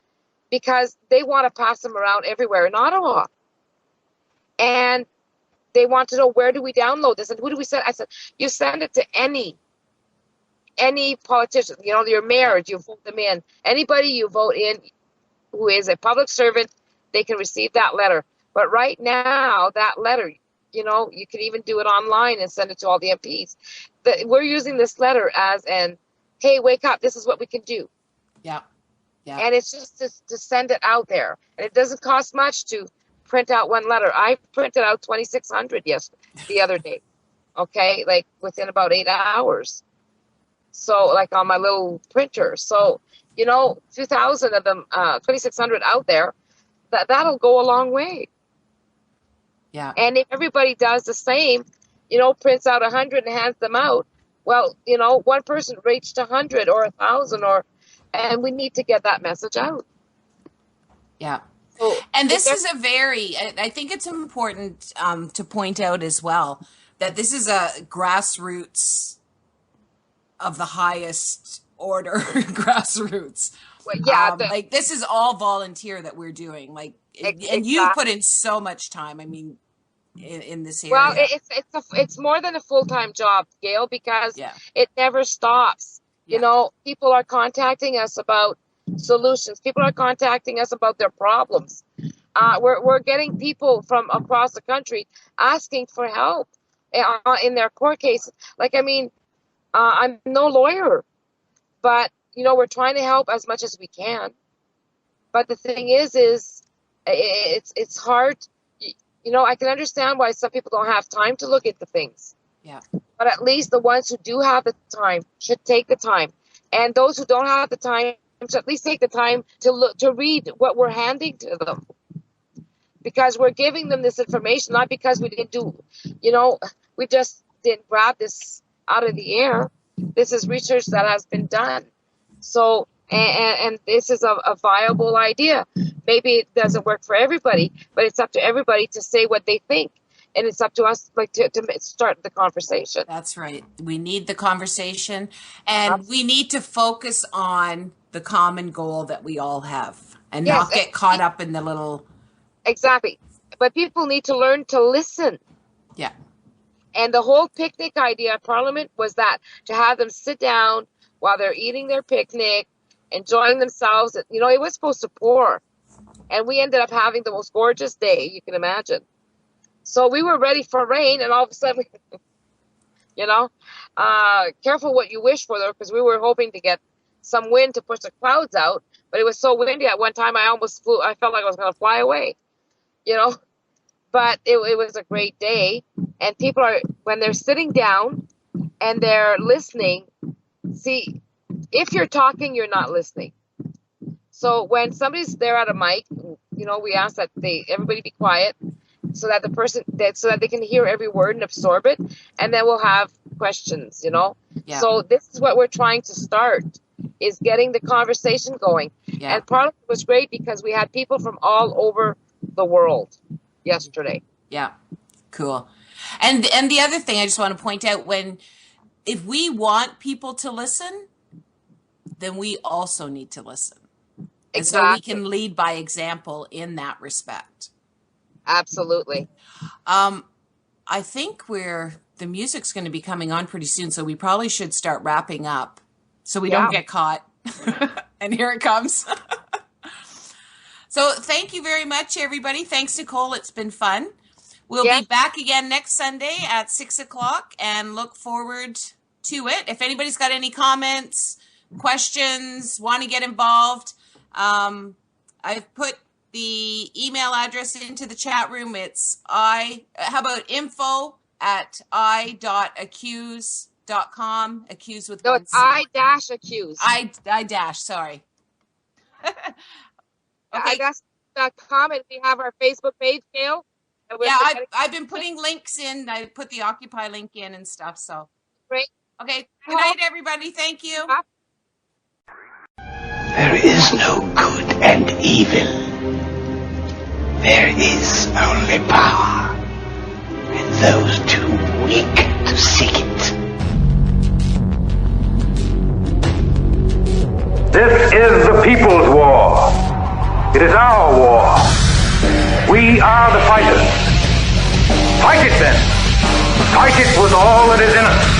because they want to pass them around everywhere in Ottawa. And they want to know, where do we download this and who do we send? I said, you send it to any politician, your mayor, you vote them in. Anybody you vote in who is a public servant, they can receive that letter. But right now, that letter, you can even do it online and send it to all the MPs. We're using this letter as hey, wake up, this is what we can do. Yeah. Yeah. And it's just to send it out there. And it doesn't cost much to print out one letter. I printed out 2,600 the other day. Okay, like within about 8 hours. So like on my little printer. So, 2,000 of them, 2,600 out there, that'll go a long way. Yeah. And if everybody does the same, prints out 100 and hands them out, well, one person reached 100 or 1,000 and we need to get that message out. Yeah. So, and this is I think it's important to point out as well that this is a grassroots of the highest order, grassroots. Well, yeah. Like this is all volunteer that we're doing. Like, Exactly. And you put in so much time. I mean, in this area. Well, it's more than a full-time job, Gail, because it never stops. Yeah. People are contacting us about solutions. People are contacting us about their problems. We're getting people from across the country asking for help in their court cases. Like, I mean, I'm no lawyer, but we're trying to help as much as we can. But the thing is it's hard. I can understand why some people don't have time to look into things. Yeah. But at least the ones who do have the time should take the time. And those who don't have the time should at least take the time to read what we're handing to them. Because we're giving them this information, not because we didn't do, we just didn't grab this out of the air. This is research that has been done. So, and this is a viable idea. Maybe it doesn't work for everybody, but it's up to everybody to say what they think. And it's up to us to start the conversation. That's right. We need the conversation, and we need to focus on the common goal that we all have and not get caught up in the little... Exactly. But people need to learn to listen. Yeah. And the whole picnic idea at Parliament was that, to have them sit down while they're eating their picnic, enjoying themselves. It was supposed to pour. And we ended up having the most gorgeous day you can imagine. So we were ready for rain, and all of a sudden, careful what you wish for, though, because we were hoping to get some wind to push the clouds out. But it was so windy at one time, I almost flew. I felt like I was going to fly away, But it was a great day. And people when they're sitting down and they're listening, see, if you're talking, you're not listening. So when somebody's there at a mic, we ask that everybody be quiet so that so that they can hear every word and absorb it. And then we'll have questions, Yeah. So this is what we're trying to start, is getting the conversation going. Yeah. And Parliament was great because we had people from all over the world yesterday. Yeah. Cool. And the other thing I just want to point out, if we want people to listen, then we also need to listen. And Exactly. so we can lead by example in that respect. Absolutely. I think the music's going to be coming on pretty soon, so we probably should start wrapping up so we don't get caught. And here it comes. So thank you very much, everybody. Thanks, Nicole. It's been fun. We'll be back again next Sunday at 6:00 and look forward to it. If anybody's got any comments, questions, want to get involved, I've put the email address into the chat room. It's how about info@i-acuse.com. Accuse with No, one it's C. I-accuse. Sorry. Okay. I-accuse.com, and we have our Facebook page, Gail. Yeah, I've been putting links in. I put the Occupy link in and stuff. So Great. Okay. Good night, everybody. Thank you. There is no good and evil. There is only power. those too weak to seek it. This is the people's war. It is our war. We are the fighters. Fight it then. Fight it with all that is in us.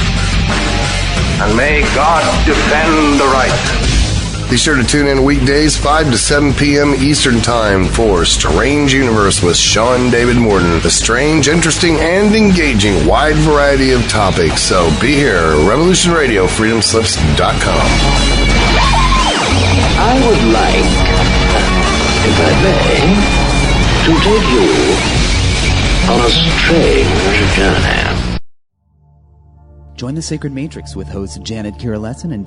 And may God defend the right. Be sure to tune in weekdays 5 to 7 p.m. Eastern Time for Strange Universe with Sean David Morton. A strange, interesting, and engaging wide variety of topics. So be here. Revolution Radio, freedomslips.com. I would like, if I may, to take you on a strange journey. Join the Sacred Matrix with hosts Janet Kirillesson and